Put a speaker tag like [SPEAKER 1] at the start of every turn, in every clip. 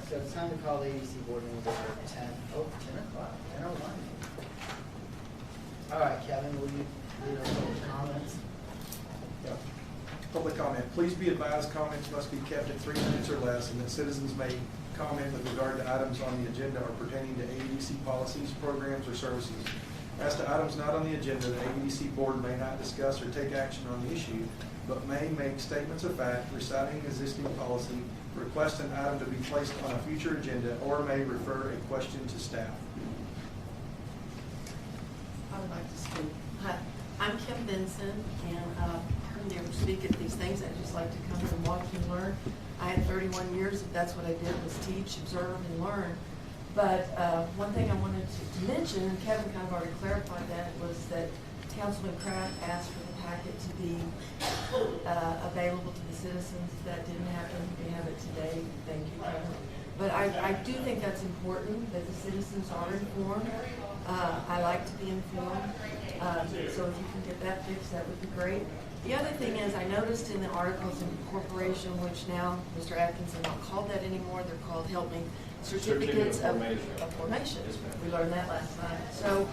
[SPEAKER 1] So it's time to call the EDC board meeting over at 10 o'clock, 10:01. All right, Kevin, will you read our public comments?
[SPEAKER 2] Yeah. Public comment. Please be advised comments must be kept at 3 minutes or less, and that citizens may comment with regard to items on the agenda or pertaining to AEDC policies, programs, or services. As to items not on the agenda, the AEDC board may not discuss or take action on the issue, but may make statements of fact, reciting existing policy, request an item to be placed on a future agenda, or may refer a question to staff.
[SPEAKER 3] I would like to speak. Hi, I'm Kim Benson, and I never speak at these things. I just like to come and watch and learn. I had 31 years, if that's what I did, was teach, observe, and learn. But one thing I wanted to mention, and Kevin kind of already clarified that, was that Councilman Kraft asked for the packet to be available to the citizens. That didn't happen. We have it today. Thank you, Kevin. But I do think that's important, that the citizens are informed. I like to be informed. So if you can get that fixed, that would be great. The other thing is, I noticed in the articles of incorporation, which now Mr. Atkins are not called that anymore, they're called, help me, certificates of formation. We learned that last night. So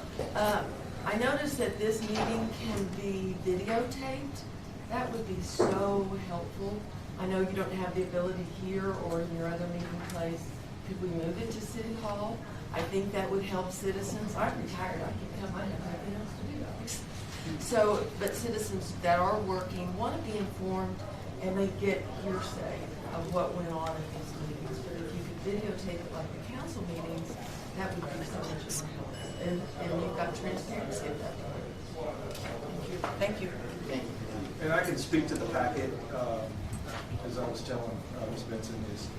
[SPEAKER 3] I noticed that this meeting can be videotaped. That would be so helpful. I know you don't have the ability here or in your other meeting place. Could we move it to City Hall? I think that would help citizens. I'm retired, I can come, I have nothing else to do. So, but citizens that are working want to be informed, and they get hearsay of what went on at these meetings. But if you could videotape it like the council meetings, that would be so much more helpful. And you've got transparency at that point. Thank you.
[SPEAKER 1] Thank you.
[SPEAKER 2] And I can speak to the packet, as I was telling Ms. Benson, is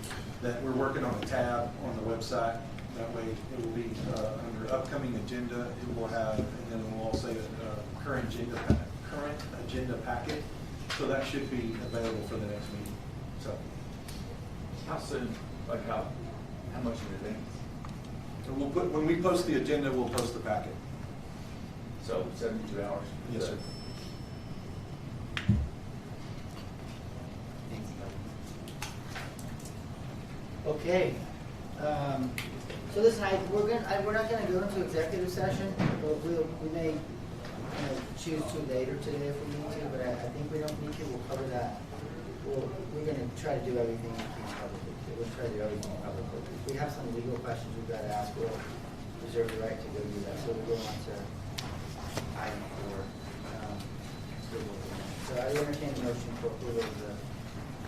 [SPEAKER 2] that we're working on a tab on the website. That way it will be under upcoming agenda, it will have, and then we'll also say current agenda packet. So that should be available for the next meeting. So
[SPEAKER 4] How soon, like how much in advance?
[SPEAKER 2] we'll put, when we post the agenda, we'll post the packet.
[SPEAKER 4] So 72 hours?
[SPEAKER 2] Yes, sir.
[SPEAKER 1] Thanks, Kevin. Okay. So listen, we're not gonna go into executive session, but we may choose to later today if we need to, but I think we don't need to. We'll cover that. We're gonna try to do everything we can publicly. We'll try to do everything publicly. If we have some legal questions we've got to ask, we'll reserve the right to go do that. So we'll go on to item 4. So I entertain a motion for approval of the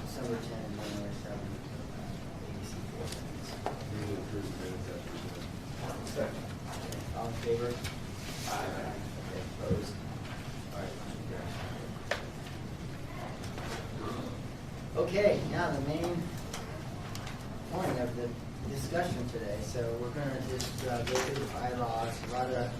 [SPEAKER 1] December 10 and January 7 EDC 4 minutes.
[SPEAKER 4] Second.
[SPEAKER 1] All in favor? Aye. Okay, opposed? All right, motion carries. Okay, now the main point of the discussion today. So we're going to just go through the bylaws. A lot of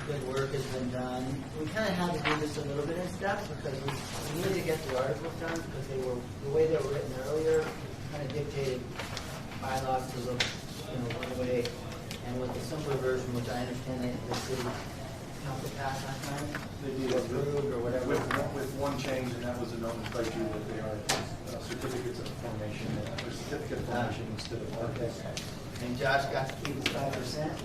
[SPEAKER 1] good work has been done. We kind of had to do this a little bit in steps because we needed to get the articles done because they were, the way they were written earlier kind of dictated bylaws to look, one way. And with the simpler version, which I understand that the city council passed last time,
[SPEAKER 2] They did
[SPEAKER 1] approved or whatever.
[SPEAKER 2] with one change, and that was the nomenclature that they are certificates of formation, or certificate of formation instead of
[SPEAKER 1] Okay.
[SPEAKER 2] articles.
[SPEAKER 1] And Josh got to keep his 5%,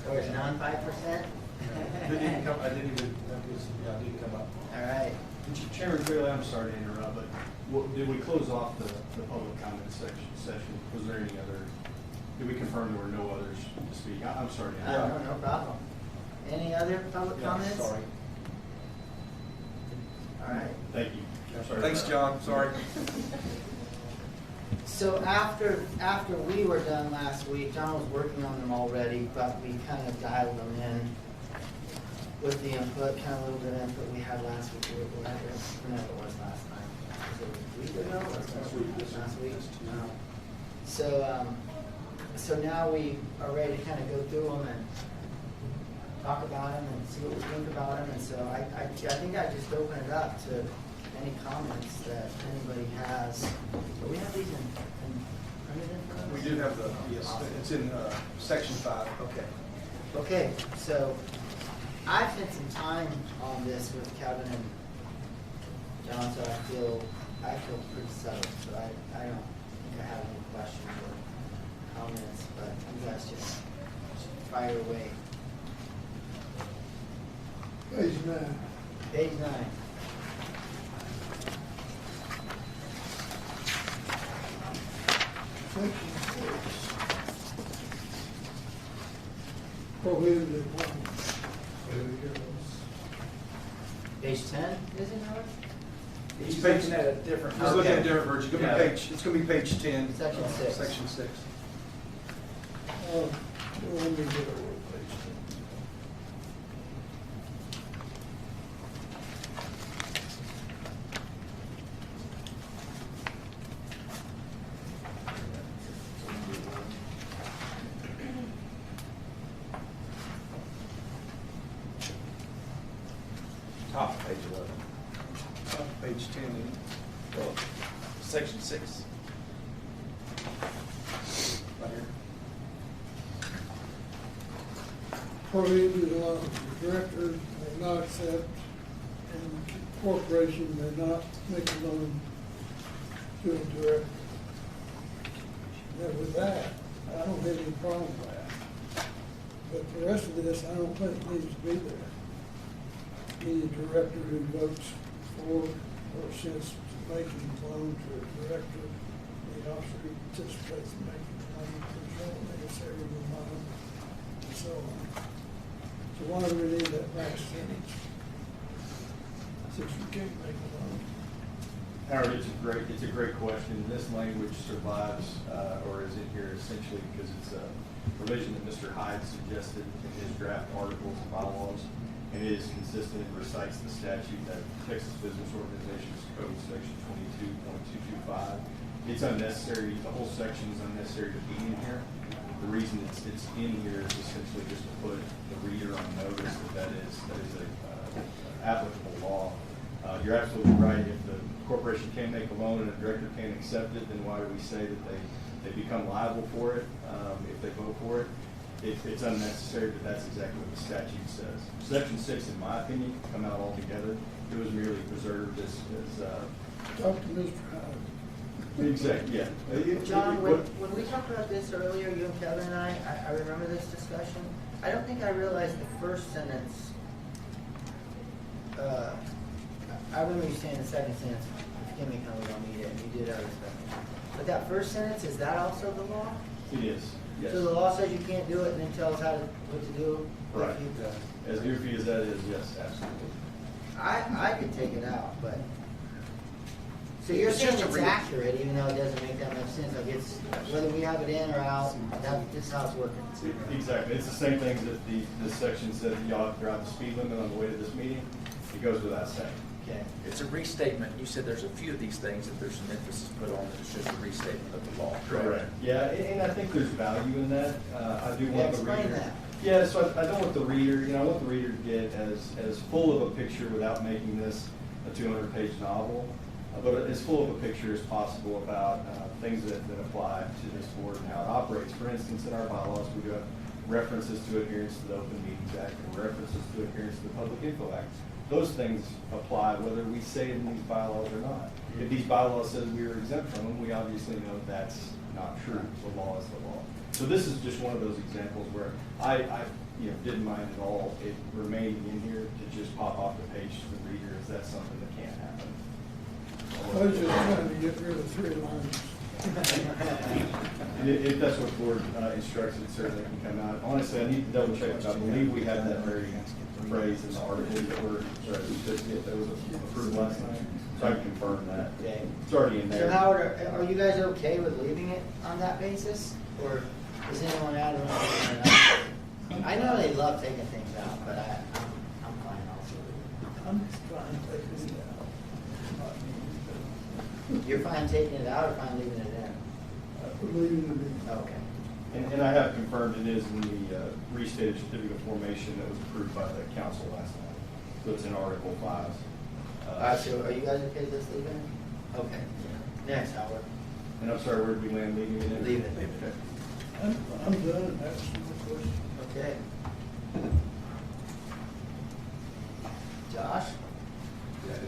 [SPEAKER 1] or his non-5%.
[SPEAKER 2] That didn't come, I didn't even, that was, yeah, it didn't come up.
[SPEAKER 1] All right.
[SPEAKER 5] Chairman Bailey, I'm sorry to interrupt, but did we close off the public comment session? Was there any other, did we confirm there were no others to speak? I'm sorry to interrupt.
[SPEAKER 1] No problem. Any other public
[SPEAKER 2] Yeah,
[SPEAKER 1] comments?
[SPEAKER 2] sorry.
[SPEAKER 1] All right.
[SPEAKER 5] Thank you. I'm sorry
[SPEAKER 2] Thanks,
[SPEAKER 5] about that.
[SPEAKER 2] John, sorry.
[SPEAKER 1] So after we were done last week, John was working on them already, but we kind of dialed them in with the input, kind of a little bit of input we had last week. Whenever it was last time. Was it a week ago? Last week. No. So now we are ready to kind of go through them and talk about them and see what we think about them. And so I think I just open it up to any comments that anybody has. But we have these in printed in front of us?
[SPEAKER 2] We do have the, yes, it's in section 5. Okay.
[SPEAKER 1] Okay, so I've spent some time on this with Kevin and John, so I feel pretty settled. So I don't think I have any questions or questions. Fire away.
[SPEAKER 6] Page 9.
[SPEAKER 1] Page 9.
[SPEAKER 6] Section 6. Prohibited employment.
[SPEAKER 1] Page 10, is it, Howard?
[SPEAKER 2] He's
[SPEAKER 4] looking at a different.
[SPEAKER 2] He's looking at a
[SPEAKER 1] Okay.
[SPEAKER 2] different version. It's gonna be page 10.
[SPEAKER 1] Section 6.
[SPEAKER 2] Section 6.
[SPEAKER 6] Well, let me get over page 10.
[SPEAKER 4] Top of page 11.
[SPEAKER 2] Top of page 10, isn't it?
[SPEAKER 4] Well, section 6.
[SPEAKER 2] Right here.
[SPEAKER 6] Prohibited loans, the director may not accept, and the corporation may not make a loan to a director. Now with that, I don't have any problem with that. But the rest of this, I don't think needs to be there. Any director who votes for or says making a loan to a director, the officer who participates in making the loan, control necessary of the loan, and so on. So why do we need that last sentence? Since we can't make a loan.
[SPEAKER 5] Howard, it's a great question. This language survives, or is in here essentially because it's a provision that Mr. Hyde suggested in his draft articles and bylaws. And it is consistent and recites the statute that Texas Business Organizations Code, section 22.225. It's unnecessary, the whole section is unnecessary to be in here. The reason it's in here is essentially just to put the reader on notice that is a applicable law. You're absolutely right. If the corporation can't make a loan and a director can't accept it, then why do we say that they become liable for it if they vote for it? It's unnecessary, but that's exactly what the statute says. Section 6, in my opinion, can come out altogether. It was merely preserved as
[SPEAKER 6] Talk to Mr. Hyde.
[SPEAKER 5] exact, yeah.
[SPEAKER 1] John, when we talked about this earlier, you and Kevin and I remember this discussion. I don't think I realized the first sentence. I remember you saying the second sentence, forgive me, we don't need it, and you did other stuff. But that first sentence, is that also the law?
[SPEAKER 5] It is, yes.
[SPEAKER 1] So the law says you can't do it and then tells what to do?
[SPEAKER 5] Right.
[SPEAKER 1] If you-
[SPEAKER 5] As goofy as that is, yes, absolutely.
[SPEAKER 1] I could take it out, but. So you're
[SPEAKER 2] It's
[SPEAKER 1] saying
[SPEAKER 2] just a
[SPEAKER 1] it's
[SPEAKER 2] read.
[SPEAKER 1] accurate, even though it doesn't make that much sense, like it's, whether we have it in or out, this is how it's working.
[SPEAKER 5] Exactly. It's the same thing that this section said that y'all have to drive the speed limit on the way to this meeting. It goes without saying.
[SPEAKER 1] Okay.
[SPEAKER 4] It's a restatement. You said there's a few of these things that there's some emphasis put on, that it's just a restatement of the law, correct?
[SPEAKER 5] Yeah, and I think there's value in that. I do want the
[SPEAKER 1] Explain
[SPEAKER 5] reader.
[SPEAKER 1] that.
[SPEAKER 5] Yeah, so I don't want the reader, I want the reader to get as full of a picture without making this a 200-page novel, but as full of a picture as possible about things that apply to this board and how it operates. For instance, in our bylaws, we do have references to adherence to the Open Meetings Act and references to adherence to the Public Info Act. Those things apply whether we say it in these bylaws or not. If these bylaws says we are exempt from them, we obviously know that's not true. The law is the law. So this is just one of those examples where I didn't mind at all it remaining in here to just pop off the page to the reader if that's something that can't happen.
[SPEAKER 6] I was just trying to get rid of 3 lines.
[SPEAKER 5] And if that's what the board instructs, it certainly can come out. Honestly, I need to double check, but I believe we had that very phrase in the article that was approved last night. So I can confirm that.
[SPEAKER 1] Okay.
[SPEAKER 5] It's already in
[SPEAKER 1] So
[SPEAKER 5] there.
[SPEAKER 1] Howard, are you guys okay with leaving it on that basis? Or is anyone out of it? I know they love taking things out, but I'm fine also.
[SPEAKER 6] I'm just trying to take this out.
[SPEAKER 1] You're fine taking it out or fine leaving it in?
[SPEAKER 6] Leaving it in.
[SPEAKER 1] Okay.
[SPEAKER 5] And I have confirmed it is in the restated certificate of formation that was approved by the council last night. So it's in Article 5.
[SPEAKER 1] So are you guys okay with this leaving it? Okay. Next, Howard.
[SPEAKER 5] And I'm sorry, where did we land leaving it in?
[SPEAKER 1] Leave it.
[SPEAKER 5] Okay.
[SPEAKER 6] I'm done, that's my question.
[SPEAKER 1] Okay. Josh?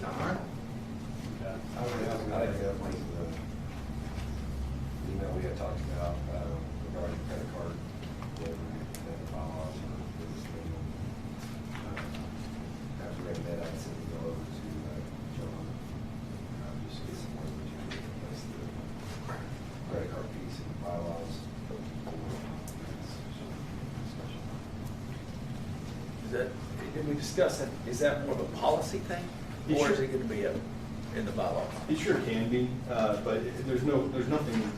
[SPEAKER 1] Don?
[SPEAKER 7] I was going to bring up the email we had talked about regarding credit card
[SPEAKER 4] Is that, did we discuss that, is that more of a policy thing?
[SPEAKER 5] It
[SPEAKER 4] Or is
[SPEAKER 5] should-
[SPEAKER 4] it gonna be in the bylaws?
[SPEAKER 5] It sure can be, but there's nothing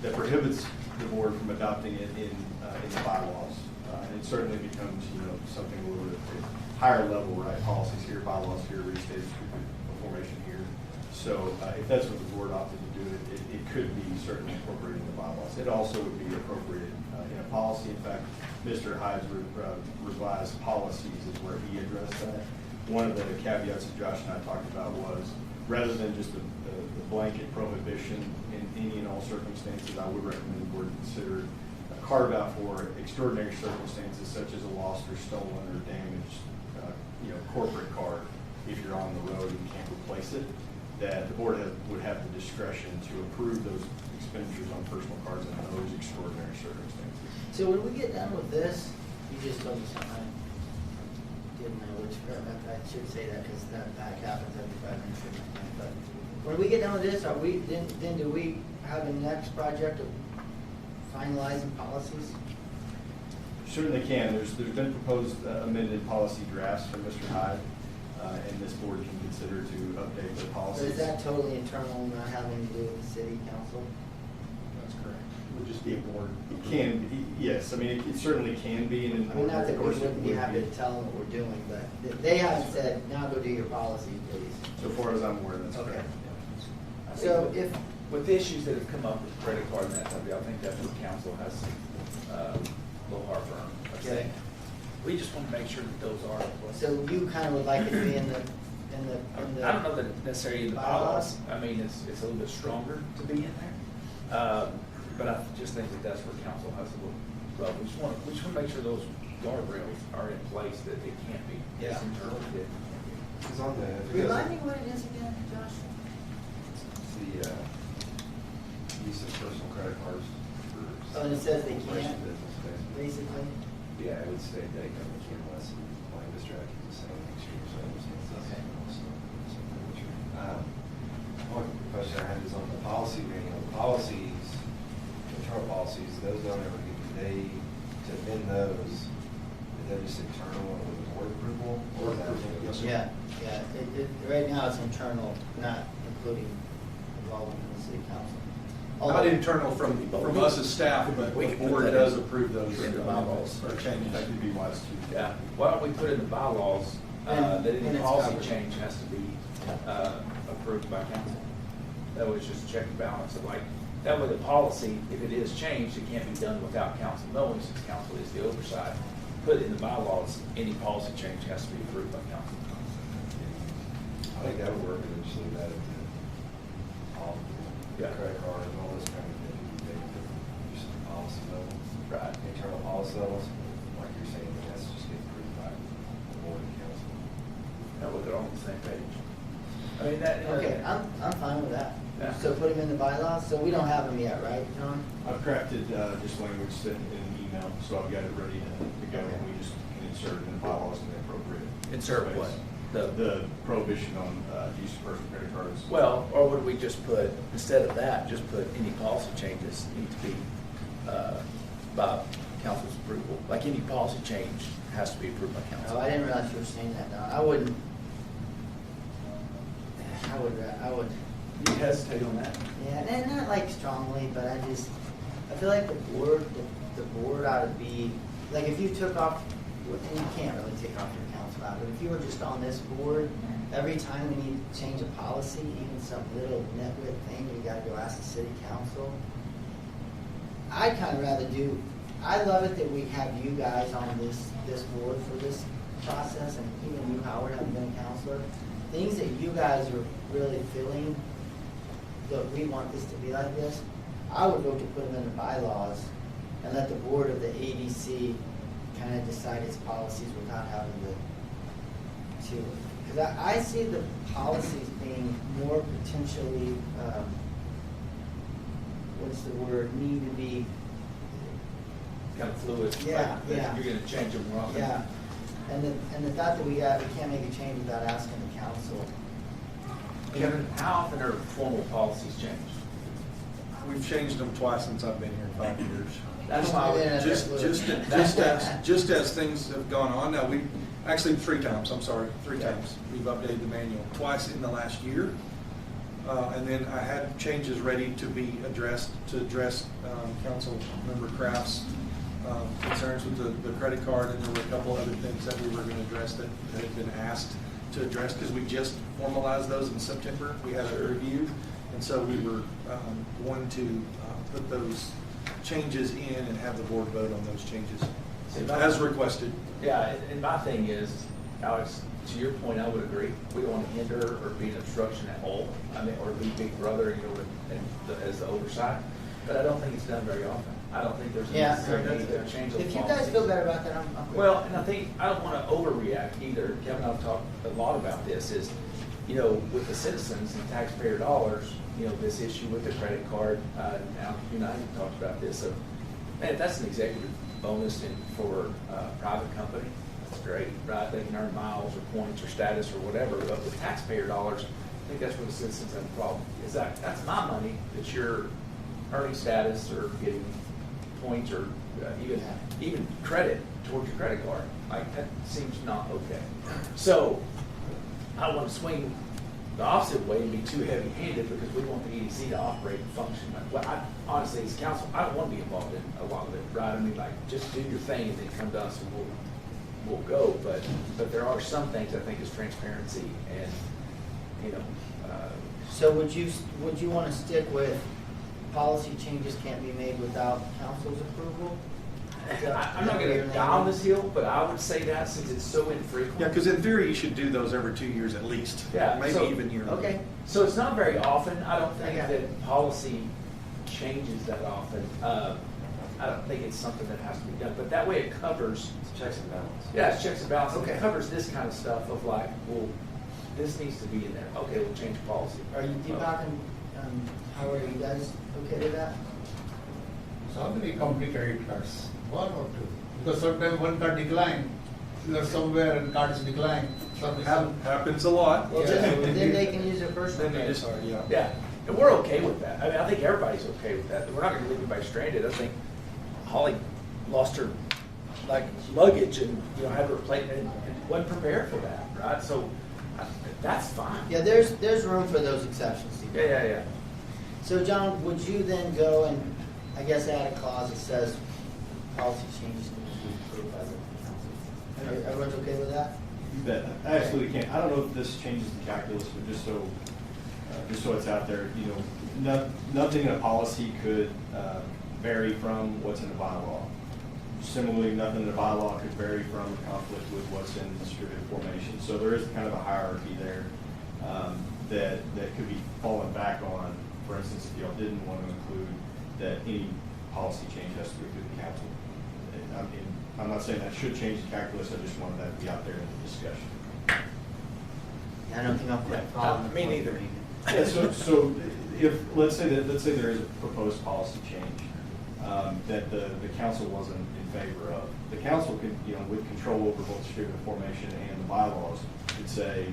[SPEAKER 5] that prohibits the board from adopting it in the bylaws. It certainly becomes, something a little bit higher level, right? Policies here, bylaws here, restated formation here. So if that's what the board opted to do, it could be certainly incorporated in the bylaws. It also would be appropriated in a policy. In fact, Mr. Hyde's revised policies is where he addressed that. One of the caveats that Josh and I talked about was, rather than just the blanket prohibition in any and all circumstances, I would recommend the board consider a carve out for extraordinary circumstances such as a lost or stolen or damaged, corporate card. If you're on the road and you can't replace it, that the board would have the discretion to approve those expenditures on personal cards in those extraordinary circumstances.
[SPEAKER 1] So when we get done with this, you just told me something. I didn't know which, I should say that because that happens every 5 minutes. But when we get done with this, then do we have a next project of finalizing policies?
[SPEAKER 5] Certainly can. There's been proposed amended policy drafts from Mr. Hyde, and this board can consider to update the
[SPEAKER 1] Or
[SPEAKER 5] policies.
[SPEAKER 1] is that totally internal, not having to do with the city council?
[SPEAKER 2] That's correct. Would just be a board.
[SPEAKER 5] It can, yes, I mean, it certainly can be, and
[SPEAKER 1] I mean, not that
[SPEAKER 5] of
[SPEAKER 1] we
[SPEAKER 5] course it
[SPEAKER 1] wouldn't be
[SPEAKER 5] would
[SPEAKER 1] happy
[SPEAKER 5] be.
[SPEAKER 1] to tell them what we're doing, but they haven't said, now go do your policy, please.
[SPEAKER 5] So far as I'm aware, that's
[SPEAKER 1] Okay.
[SPEAKER 5] correct.
[SPEAKER 4] I think
[SPEAKER 1] So if,
[SPEAKER 4] with the issues that have come up with credit card and that type of deal, I think that's what council has a little heartburn of saying. We just want to make sure that those are in place.
[SPEAKER 1] so you kind of would like it to be in the.
[SPEAKER 4] I don't know that it's necessarily in the bylaws. I mean, it's a little bit stronger to be in there. But I just think that that's where council has a little, well, we just want to make sure those guardrails are in place, that it can't be
[SPEAKER 1] Yeah.
[SPEAKER 4] misinterpreted.
[SPEAKER 7] It's on the.
[SPEAKER 1] Remind me what it is again, Josh?
[SPEAKER 7] It's the use of personal credit cards for.
[SPEAKER 1] Oh, and it says they
[SPEAKER 7] corporation
[SPEAKER 1] can't,
[SPEAKER 7] business, basically.
[SPEAKER 1] basically.
[SPEAKER 7] Yeah, it would state that company can unless it might distract you the same extreme circumstances.
[SPEAKER 1] Okay.
[SPEAKER 7] One question I had is on the policy manual. Policies, internal policies, those don't ever get paid to amend those. Is that just internal or with board approval? Or is that?
[SPEAKER 2] Yes, sir.
[SPEAKER 1] Yeah, right now it's internal, not including involvement in the city council.
[SPEAKER 2] Not internal from us as staff, but
[SPEAKER 4] We
[SPEAKER 2] the
[SPEAKER 4] can put
[SPEAKER 2] board
[SPEAKER 4] that
[SPEAKER 2] does
[SPEAKER 4] in-
[SPEAKER 2] approve those.
[SPEAKER 4] in the bylaws.
[SPEAKER 2] Or changes.
[SPEAKER 5] That could be wise too.
[SPEAKER 4] Yeah, why don't we put in the bylaws,
[SPEAKER 1] And-
[SPEAKER 4] that
[SPEAKER 1] and
[SPEAKER 4] any
[SPEAKER 1] it's
[SPEAKER 4] policy
[SPEAKER 1] covered.
[SPEAKER 4] change has to be, approved by council. That way it's just a check and balance of like, that way the policy, if it is changed, it can't be done without council knowing, since council is the oversight. Put in the bylaws, any policy change has to be approved by council.
[SPEAKER 7] I think that would work, and just leave that at the, all the
[SPEAKER 4] Yeah.
[SPEAKER 7] credit card and all this kind of thing, just the policy level.
[SPEAKER 4] Right.
[SPEAKER 7] Internal policy levels, like you're saying, that's just get approved by the board and council.
[SPEAKER 4] That way they're all on the same page. I mean, that.
[SPEAKER 1] Okay, I'm fine with that.
[SPEAKER 4] Yeah.
[SPEAKER 1] So put them in the bylaws, so we don't have them yet, right, John?
[SPEAKER 5] I've crafted just language sent in an email, so I've got it ready to go, and we just can insert it in the bylaws in the appropriate.
[SPEAKER 4] Insert
[SPEAKER 5] space.
[SPEAKER 4] what?
[SPEAKER 5] The prohibition on use of personal credit cards.
[SPEAKER 4] Well, or would we just put, instead of that, just put any policy changes need to be, by council's approval? Like any policy change has to be approved by council.
[SPEAKER 1] Oh, I didn't realize you were saying that, Don. I would.
[SPEAKER 4] You hesitate on that?
[SPEAKER 1] Yeah, and not like strongly, but I feel like the board ought to be, like if you took off, and you can't really take off your council out, but if you were just on this board, every time we need to change a policy, even some little nitwit thing, you gotta go ask the city council. I'd kind of rather I love it that we have you guys on this board for this process, and even you, Howard, having been a counselor. Things that you guys are really feeling, that we want this to be like this, I would vote to put them in the bylaws and let the board of the EDC kind of decide its policies without having to, because I see the policies being more potentially, what's the word, need to be,
[SPEAKER 4] Kind of fluid.
[SPEAKER 1] Yeah,
[SPEAKER 4] like,
[SPEAKER 1] yeah.
[SPEAKER 4] You're gonna change them more often.
[SPEAKER 1] yeah. And the thought that we can't make a change without asking the council.
[SPEAKER 4] Kevin, how often are formal policies changed?
[SPEAKER 2] We've changed them twice since I've been here in 5 years.
[SPEAKER 4] That's why I would
[SPEAKER 1] Yeah,
[SPEAKER 2] Just,
[SPEAKER 1] that's
[SPEAKER 2] just as things have gone on, now we, actually 3 times, I'm sorry, 3
[SPEAKER 1] Yeah.
[SPEAKER 2] times. We've updated the manual, twice in the last year. And then I had changes ready to be addressed, to address Council Member Kraft's concerns with the credit card, and there were a couple other things that we were going to address that had been asked to address, because we just formalized those in September. We had a review, and so we were going to put those changes in and have the board vote on those changes, as requested.
[SPEAKER 4] Yeah, and my thing is, Alex, to your point, I would agree. We don't want to hinder or be an obstruction at all. I mean, or be big brother, you know, as the oversight. But I don't think it's done very often. I don't think there's a
[SPEAKER 1] Yeah.
[SPEAKER 4] necessary need to change those
[SPEAKER 1] If you guys
[SPEAKER 4] policies.
[SPEAKER 1] feel better about that, I'm good.
[SPEAKER 4] Well, and I think, I don't want to overreact either. Kevin and I've talked a lot about this, is, you know, with the citizens and taxpayer dollars, you know, this issue with the credit card, now you and I have talked about this, so, man, if that's an executive bonus for a private company, that's great, right? They can earn miles or points or status or whatever, but with taxpayer dollars, I think that's where the citizens have a problem. Is that's my money that you're earning status or getting points or even credit towards your credit card. Like, that seems not okay. So I don't want to swing the opposite way and be too heavy-handed, because we want the EDC to operate and function. Well, honestly, as council, I don't want to be involved in a lot of it, right? I mean, like, just do your thing and then come to us and we'll go. But there are some things I think is transparency and, you know.
[SPEAKER 1] So would you want to stick with policy changes can't be made without council's approval?
[SPEAKER 4] I'm not going to die on this hill, but I would say that since it's so infrequent.
[SPEAKER 2] Yeah, because in theory, you should do those every 2 years at least.
[SPEAKER 4] Yeah,
[SPEAKER 2] Maybe
[SPEAKER 4] so-
[SPEAKER 2] even yearly.
[SPEAKER 1] Okay.
[SPEAKER 4] So it's not very often. I don't think
[SPEAKER 1] I got it.
[SPEAKER 4] that policy changes that often. I don't think it's something that has to be done, but that way it covers.
[SPEAKER 7] It's checks and balances.
[SPEAKER 4] Yeah, it's checks and balances.
[SPEAKER 1] Okay.
[SPEAKER 4] It covers this kind of stuff of like, well, this needs to be in there. Okay, we'll change policy.
[SPEAKER 1] Are you, Deepak and Howard, are you guys okay with that?
[SPEAKER 8] So how many complicated cards? One or two? Because sometimes one card decline, you are somewhere and card is declined.
[SPEAKER 2] Happens a lot.
[SPEAKER 1] Well,
[SPEAKER 8] Yeah.
[SPEAKER 1] then they can use their personal
[SPEAKER 2] Then you
[SPEAKER 1] credit
[SPEAKER 2] just,
[SPEAKER 1] card.
[SPEAKER 2] yeah.
[SPEAKER 4] Yeah, and we're okay with that. I mean, I think everybody's okay with that. We're not going to leave anybody stranded. I think Holly lost her like luggage and, you know, had her plate and wasn't prepared for that, right? So that's fine.
[SPEAKER 1] Yeah, there's room for those exceptions. Deepak.
[SPEAKER 4] Yeah.
[SPEAKER 1] So John, would you then go and, I guess, add a clause that says policy changes need to be approved by the council? Everyone's okay with that?
[SPEAKER 5] You bet. I absolutely can. I don't know if this changes the calculus, but just so it's out there, you know, nothing in a policy could vary from what's in a bylaw. Similarly, nothing in a bylaw could vary from conflict with what's in distributed formation. So there is kind of a hierarchy there that could be fallen back on. For instance, if y'all didn't want to include that any policy change has to go through the council. I mean, I'm not saying that should change the calculus, I just wanted that to be out there in the discussion.
[SPEAKER 1] Yeah, I don't think I'll put a problem.
[SPEAKER 4] Me neither.
[SPEAKER 5] Yeah, so if, let's say there is a proposed policy change that the council wasn't in favor of, the council could, you know, with control over both distributed formation and the bylaws, could say,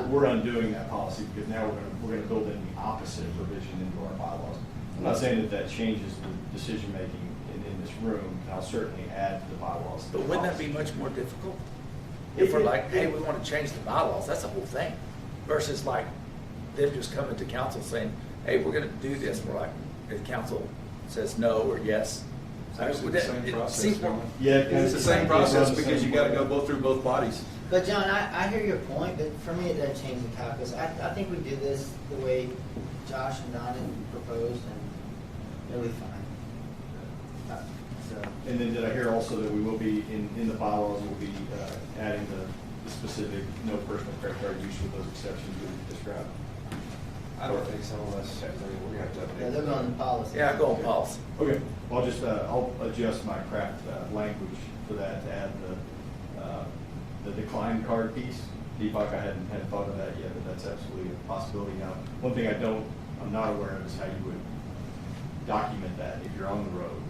[SPEAKER 5] we're undoing that policy because now we're gonna build in the opposite provision into our bylaws. I'm not saying that changes the decision-making in this room, and I'll certainly add to the bylaws.
[SPEAKER 4] But wouldn't that be much more difficult? If we're like, hey, we want to change the bylaws, that's the whole thing. Versus like them just coming to council saying, hey, we're going to do this. We're like, the council says no or yes.
[SPEAKER 2] It's actually the same
[SPEAKER 4] It
[SPEAKER 2] process.
[SPEAKER 4] seems more-
[SPEAKER 5] Yeah,
[SPEAKER 2] It's the same process because you gotta go both through both bodies.
[SPEAKER 1] But John, I hear your point, but for me, it doesn't change the calculus. I think we did this the way Josh and Don had proposed, and it'll be fine. So,
[SPEAKER 5] And then did I hear also that we will be, in the bylaws, we'll be adding the specific no personal credit card use with those exceptions we described?
[SPEAKER 7] I don't think so unless, I mean, we're gonna have to update.
[SPEAKER 1] yeah, they're going to policy.
[SPEAKER 4] Yeah, go on policy.
[SPEAKER 5] Okay, I'll just, I'll adjust my craft language for that to add the decline card piece. Deepak, I hadn't thought of that yet, but that's absolutely a possibility. Now, one thing I'm not aware of is how you would document that if you're on the road.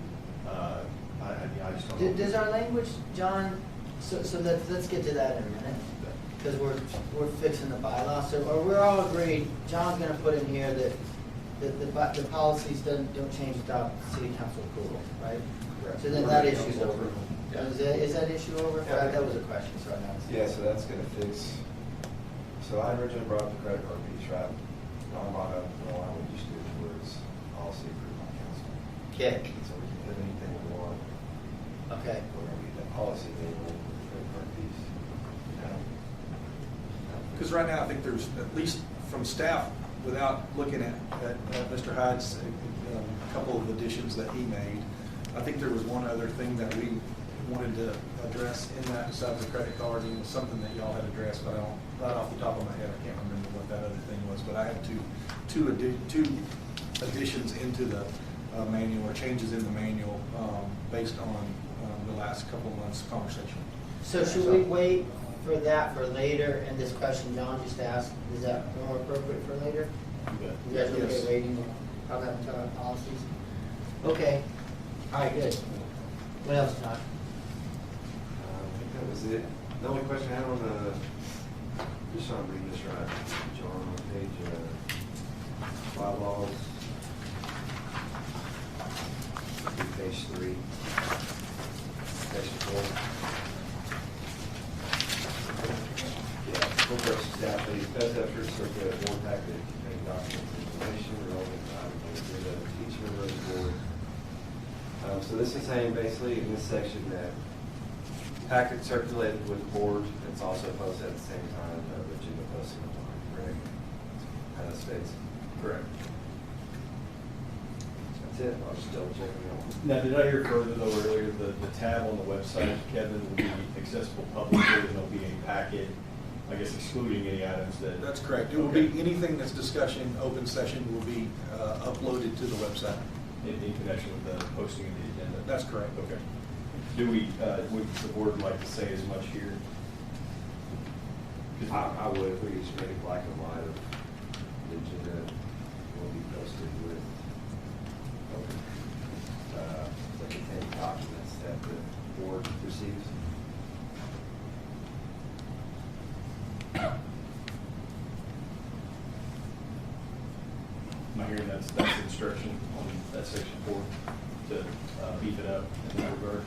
[SPEAKER 5] I just don't know.
[SPEAKER 1] Does our language, John, so let's get to that in a minute, because we're fixing the bylaw. So we're all agreed, John's gonna put in here that the policies don't change without city council approval, right?
[SPEAKER 7] Correct.
[SPEAKER 1] So then that issue's over.
[SPEAKER 4] Yeah.
[SPEAKER 1] Is that issue over?
[SPEAKER 7] Yeah.
[SPEAKER 1] That was a question, so I know.
[SPEAKER 7] Yeah, so that's gonna fix, so I originally brought up the credit card piece, right? Now I brought up, well, I would just do it towards policy approved by council.
[SPEAKER 1] Okay,
[SPEAKER 7] So we can put anything we want,
[SPEAKER 1] okay.
[SPEAKER 7] we're gonna get that policy label with the credit card piece. You know?
[SPEAKER 2] Because right now, I think there's, at least from staff, without looking at Mr. Hyde's couple of additions that he made, I think there was one other thing that we wanted to address in that besides the credit card, and it was something that y'all had addressed, but I don't, right off the top of my head, I can't remember what that other thing was, but I had two additions into the manual, or changes in the manual, based on the last couple of months' conversation.
[SPEAKER 1] So should we wait for that for later, and this question John just asked, is that more appropriate for later? You guys okay
[SPEAKER 2] Yes.
[SPEAKER 1] waiting, I'll have to talk about policies? Okay, all right, good. What else, John?
[SPEAKER 7] I think that was it. The only question I had on the, just so I'm reading this right, John, on page, bylaws, page 3, section 4. Yeah, corporation staff, these best efforts circulate a board packet containing documents and information relevant to items on the agenda of each member of the board. So this is saying basically in this section that packet circulated with the board, it's also posted at the same time of the agenda posting online, correct? How that states.
[SPEAKER 5] Correct.
[SPEAKER 7] That's it, I'll just double check on that one.
[SPEAKER 5] Now, did I hear further though earlier, the tab on the website, Kevin, will be accessible publicly, and there'll be a packet, I guess excluding any items that.
[SPEAKER 2] That's correct. It will be, anything that's discussion, open session will be uploaded to the website.
[SPEAKER 5] In connection with the posting of the agenda?
[SPEAKER 2] That's correct.
[SPEAKER 5] Okay. Do we, would the board like to say as much here?
[SPEAKER 7] I would, if we could just make it black and white of the agenda will be posted with, the containing documents that the board receives.
[SPEAKER 5] Am I hearing that's instruction on that section 4 to beef it up in that regard?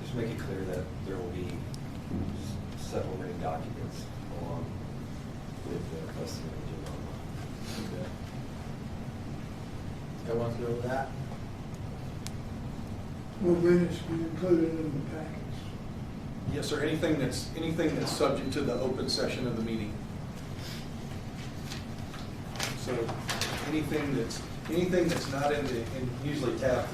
[SPEAKER 7] Just make it clear that there will be supplementing documents along with the posting of the agenda online.
[SPEAKER 5] Okay.
[SPEAKER 1] Everyone's good with that?
[SPEAKER 6] Will minutes be included in the packets?
[SPEAKER 2] Yes, sir. Anything that's subject to the open session of the meeting. So anything that's not in usually tab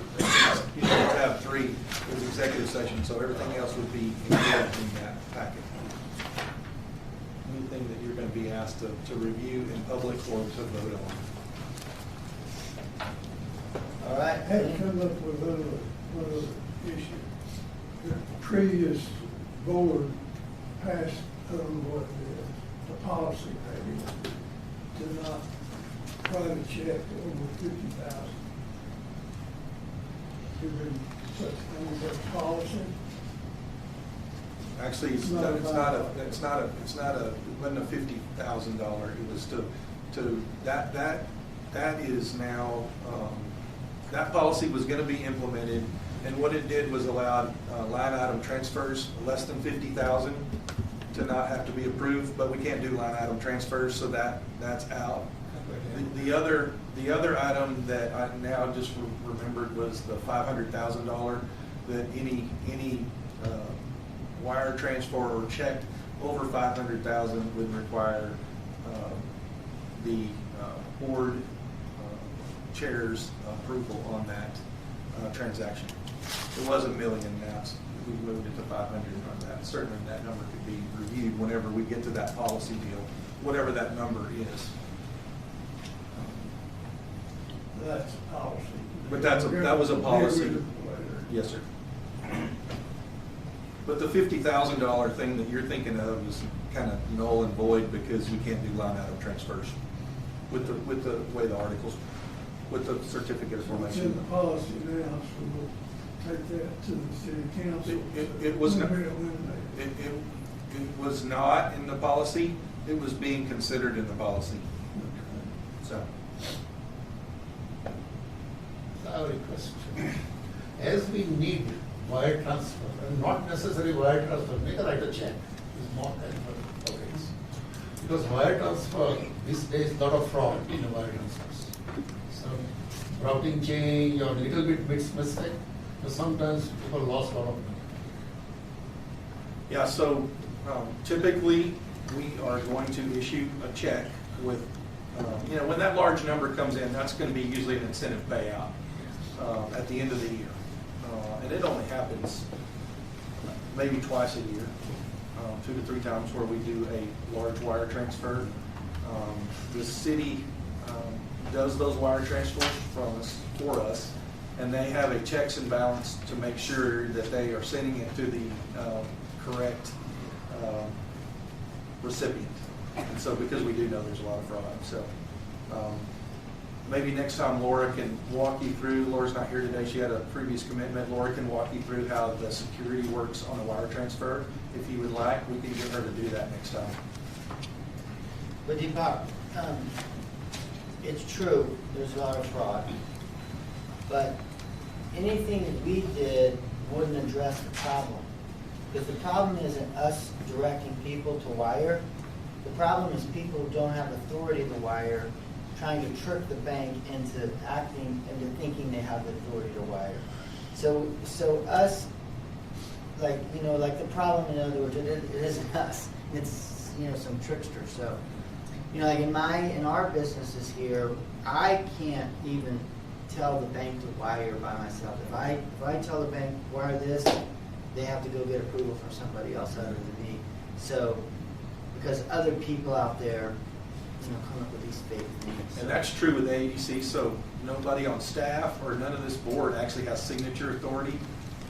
[SPEAKER 2] 3 is executive session, so everything else would be included in that packet. Anything that you're going to be asked to review in public or to vote on.
[SPEAKER 1] All right.
[SPEAKER 6] I had come up with one other issue. The previous board passed, I don't know what it is, the policy maybe, to not write a check over 50,000. Is there such thing as a policy?
[SPEAKER 2] Actually, it wasn't a $50,000. It was to that is now, that policy was going to be implemented, and what it did was allowed line item transfers less than 50,000 to not have to be approved, but we can't do line item transfers, so that's out. The other item that I now just remembered was the $500,000 that any wire transfer or check over $500,000 would require the board chair's approval on that transaction. It was $1 million now, we moved it to 500 on that. Certainly that number could be reviewed whenever we get to that policy deal, whatever that number is.
[SPEAKER 6] That's a policy.
[SPEAKER 2] But that was a policy. Yes, sir. But the $50,000 thing that you're thinking of is kind of null and void because we can't do line item transfers with the way the articles, with the certificate of
[SPEAKER 6] It's in
[SPEAKER 2] formation.
[SPEAKER 6] the policy now, so we'll take that to the city council.
[SPEAKER 2] It was not,
[SPEAKER 6] We'll eliminate it.
[SPEAKER 2] it was not in the policy. It was being considered in the policy. So,
[SPEAKER 8] I have a request. As we need wire transfer, and not necessarily wire transfer, make a write a check, is more than for ways. Because wire transfer, these days, lot of fraud in the wire transfers. Some routing change or little bit bits mistake, so sometimes people lost a lot of money.
[SPEAKER 2] Yeah, so typically, we are going to issue a check with, when that large number comes in, that's going to be usually an incentive payout at the end of the year. And it only happens maybe twice a year, 2 to 3 times where we do a large wire transfer. The city does those wire transfers for us, and they have a checks and balance to make sure that they are sending it to the correct recipient. And so because we do know there's a lot of fraud, so maybe next time Laura can walk you through, Laura's not here today, she had a previous commitment, Laura can walk you through how the security works on a wire transfer. If you would like, we can get her to do that next time.
[SPEAKER 1] But Deepak, it's true, there's a lot of fraud, but anything that we did wouldn't address the problem. Because the problem isn't us directing people to wire. The problem is people who don't have authority to wire, trying to trick the bank into thinking they have the authority to wire. So us, like the problem, in other words, it isn't us. It's, some trickster. So, like in our businesses here, I can't even tell the bank to wire by myself. If I tell the bank wire this, they have to go get approval from somebody else other than me. So, because other people out there, come up with these fake things.
[SPEAKER 2] And that's true with the EDC, so nobody on staff or none of this board actually has signature authority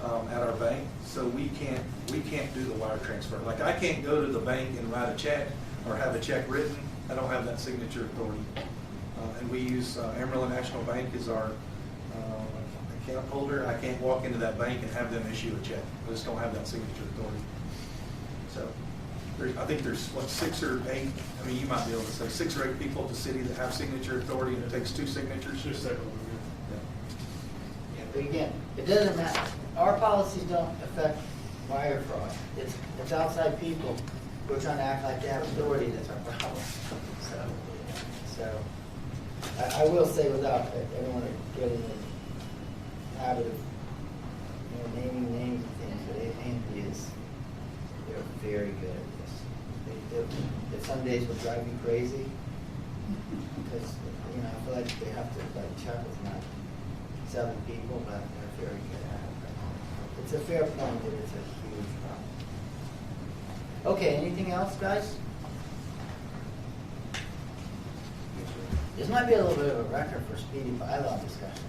[SPEAKER 2] at our bank, so we can't do the wire transfer. Like, I can't go to the bank and write a check or have a check written. I don't have that signature authority. And we use Amarillo National Bank as our account holder. I can't walk into that bank and have them issue a check. I just don't have that signature authority. So I think there's 6 or 8, you might be able to say 6 or 8 people at the city that have signature authority, and it takes 2 signatures.
[SPEAKER 5] Just several.
[SPEAKER 1] Yeah, but again, it doesn't matter. Our policies don't affect wire fraud. It's outside people who are trying to act like they have authority that's our problem. So I will say, I don't want to get in the habit of naming names and things, but they're very good at this. If some days will drive you crazy, because I feel like they have to check with not 7 people, but they're very good at it. It's a fair point that it's a huge problem. Okay, anything else, guys? This might be a little bit of a record for speedy bylaw discussion.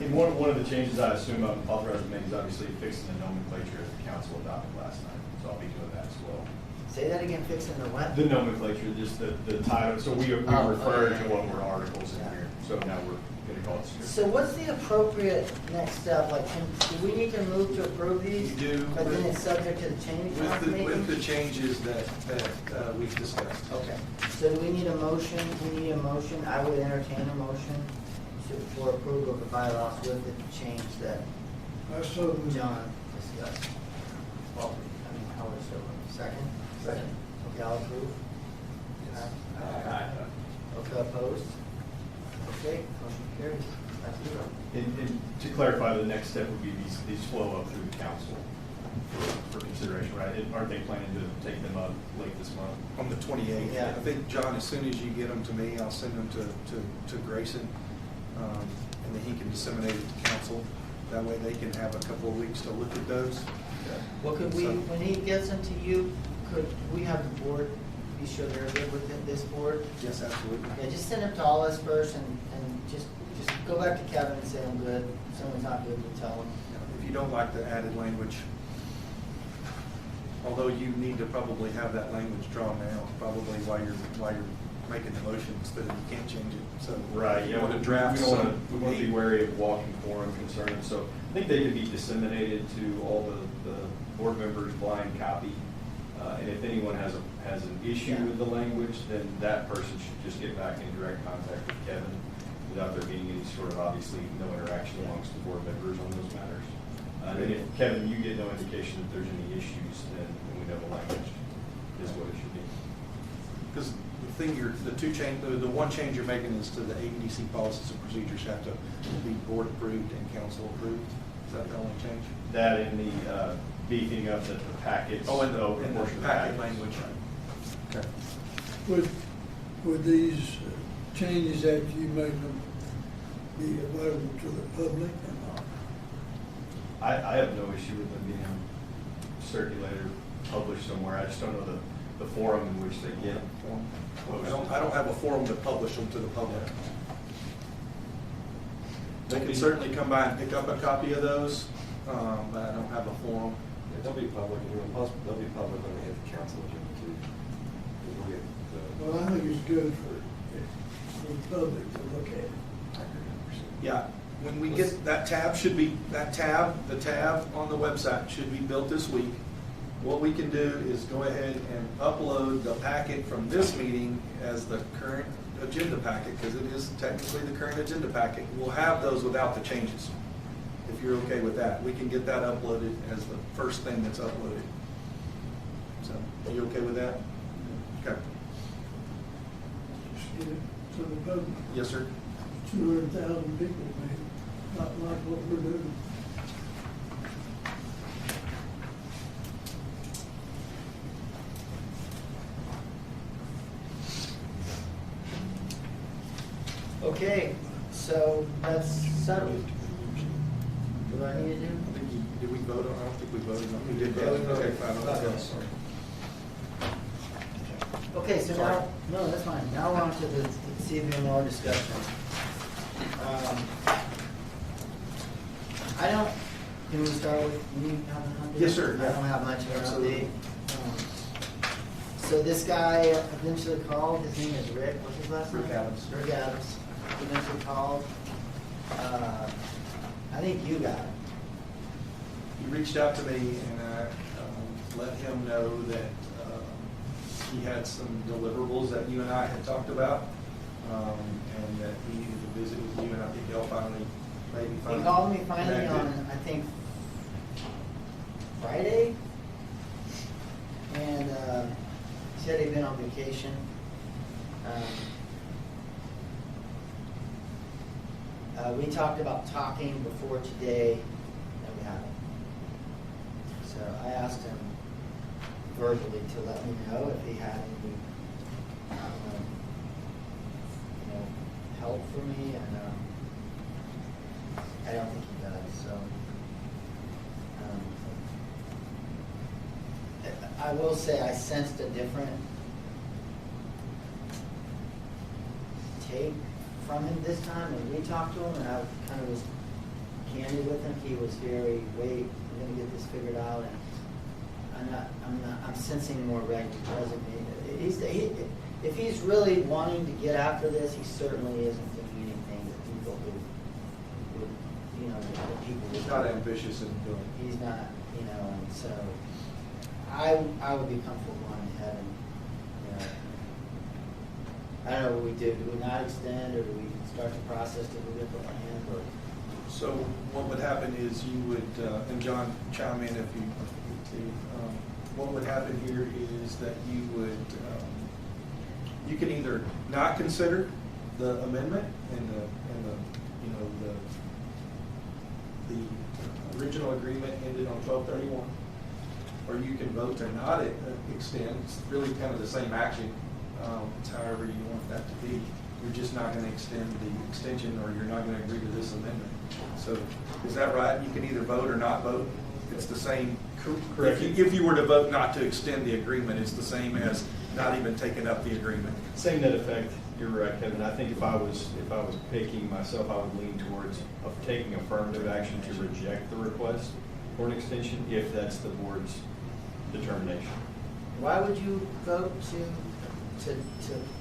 [SPEAKER 5] And one of the changes I assume I'm authorized to make is obviously fixing the nomenclature that the council adopted last night, so I'll be doing that as well.
[SPEAKER 1] Say that again, fixing the what?
[SPEAKER 5] The nomenclature, just the title, so we refer to what were articles in here, so now we're gonna call it
[SPEAKER 1] So
[SPEAKER 5] description.
[SPEAKER 1] what's the appropriate next step? Like, do we need to move to approve these?
[SPEAKER 2] You do.
[SPEAKER 1] But then it's subject to the change
[SPEAKER 2] With the changes that we've discussed.
[SPEAKER 1] Okay, so do we need a motion? We need a motion. I would entertain a motion for approval of the bylaws with the change that
[SPEAKER 6] I so moved.
[SPEAKER 1] John discussed. Well, Howard, so, second?
[SPEAKER 7] Second.
[SPEAKER 1] Okay, I'll approve. Okay, opposed? Okay, motion carries. That's zero.
[SPEAKER 5] And to clarify, the next step would be these flow up through the council for consideration, right? Aren't they planning to take them up late this month?
[SPEAKER 2] On the 28th.
[SPEAKER 1] Yeah.
[SPEAKER 2] I think, John, as soon as you get them to me, I'll send them to Grayson, and then he can disseminate it to council. That way they can have a couple of weeks to look at those.
[SPEAKER 1] Well, could we,
[SPEAKER 2] So-
[SPEAKER 1] when he gets them to you, could we have the board be sure they're good with this board?
[SPEAKER 2] Yes, absolutely.
[SPEAKER 1] Yeah, just send them to all us first and just go back to Kevin and say I'm good. If someone's not good, we'll tell them.
[SPEAKER 2] If you don't like the added language, although you need to probably have that language drawn out, probably while you're making the motion, so that you can't change it. So
[SPEAKER 5] Right,
[SPEAKER 2] you want to draft
[SPEAKER 5] we don't wanna-
[SPEAKER 2] some.
[SPEAKER 5] we want to be wary of walking forum concerns, so I think they could be disseminated to all the board members, blind copy, And if anyone has an issue
[SPEAKER 1] Yeah.
[SPEAKER 5] with the language, then that person should just get back in direct contact with Kevin without there being any sort of, obviously, no interaction amongst the board members on those matters. And if, Kevin, you get no indication that there's any issues, then we know the language is what it should be.
[SPEAKER 2] Because the one change you're making is to the EDC policies and procedures have to be board approved and council approved. Is that the only change?
[SPEAKER 5] That in the beefing up the packets.
[SPEAKER 2] Oh, and the
[SPEAKER 5] portion of
[SPEAKER 2] packet
[SPEAKER 5] packets.
[SPEAKER 2] language. Okay.
[SPEAKER 6] Would these changes that you made them be available to the public or not?
[SPEAKER 5] I have no issue with them being circulated, published somewhere. I just don't know the forum in which they get posted.
[SPEAKER 2] I don't have a forum to publish them to the public. They can certainly come by and pick up a copy of those, but I don't have a forum.
[SPEAKER 7] Yeah, they'll be public, and they'll be public when they hit the council agenda too. We'll get the-
[SPEAKER 6] Well, I think it's good for the public to look at it.
[SPEAKER 2] Yeah, when we get, the tab on the website should be built this week. What we can do is go ahead and upload the packet from this meeting as the current agenda packet, because it is technically the current agenda packet. We'll have those without the changes, if you're okay with that. We can get that uploaded as the first thing that's uploaded. So, are you okay with that? Okay.
[SPEAKER 6] Just get it to the public.
[SPEAKER 2] Yes, sir.
[SPEAKER 6] 200,000 people, man, not like what we're doing.
[SPEAKER 1] Okay, so that's settled. Do I need to do?
[SPEAKER 2] I think did we vote on, I don't think we voted on, we did
[SPEAKER 1] Yeah, we
[SPEAKER 2] vote.
[SPEAKER 1] voted.
[SPEAKER 2] Okay, fine, okay, sorry.
[SPEAKER 1] Okay, so
[SPEAKER 2] Sorry.
[SPEAKER 1] now, no, that's fine. Now we're on to the CVMR discussion. I don't, can we start with, you have an update?
[SPEAKER 2] Yes, sir,
[SPEAKER 1] I
[SPEAKER 2] yeah.
[SPEAKER 1] don't have much of an
[SPEAKER 2] Absolutely.
[SPEAKER 1] update. So this guy eventually called, his name is Rick, what's his last name?
[SPEAKER 2] Rick Adams.
[SPEAKER 1] Rick Adams, he eventually called. I think you got it.
[SPEAKER 2] He reached out to me and I let him know that he had some deliverables that you and I had talked about, and that he needed to visit with you, and I think he'll maybe
[SPEAKER 1] He
[SPEAKER 2] finally.
[SPEAKER 1] called me finally
[SPEAKER 2] connected.
[SPEAKER 1] on, I think, Friday. And he said he'd been on vacation. We talked about talking before today, and we haven't. So I asked him verbally to let me know if he had any, help for me, and I don't think he does, so. I will say I sensed a different take from him this time, and we talked to him, and I kind of was candid with him. He was very, wait, we're gonna get this figured out, and I'm sensing more resignation. If he's really wanting to get after this, he certainly isn't doing anything that people would, that people would.
[SPEAKER 2] He's not ambitious in doing.
[SPEAKER 1] He's not, and so I would be comfortable going ahead and, I don't know what we do. Do we not extend, or do we start the process to move it to land, or?
[SPEAKER 2] So what would happen is you would, and John, chime in if you need to. What would happen here is that you would, you can either not consider the amendment and the original agreement ended on 12/31, or you can vote to not extend. It's really kind of the same action. It's however you want that to be. You're just not going to extend the extension, or you're not going to agree to this amendment. So is that right? You can either vote or not vote. It's the same.
[SPEAKER 5] Correct.
[SPEAKER 2] If you were to vote not to extend the agreement, it's the same as not even taking up the agreement.
[SPEAKER 5] Same net effect. You're right, Kevin. I think if I was picking myself, I would lean towards taking affirmative action to reject the request for an extension if that's the board's determination.
[SPEAKER 1] Why would you vote to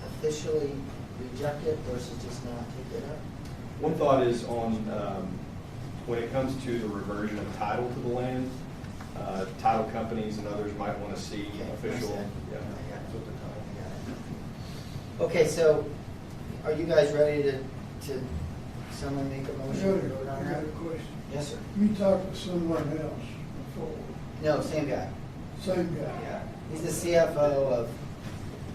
[SPEAKER 1] officially reject it versus just not take it up?
[SPEAKER 5] One thought is on, when it comes to the reversion of title to the land, Title companies and others might want to see official. Yeah.
[SPEAKER 1] Okay, so are you guys ready to someone make a motion to vote
[SPEAKER 6] I
[SPEAKER 1] on
[SPEAKER 6] got
[SPEAKER 1] that?
[SPEAKER 6] a question.
[SPEAKER 1] Yes, sir.
[SPEAKER 6] You talked to someone else before,
[SPEAKER 1] No, same guy.
[SPEAKER 6] same guy.
[SPEAKER 1] Yeah. He's the CFO of,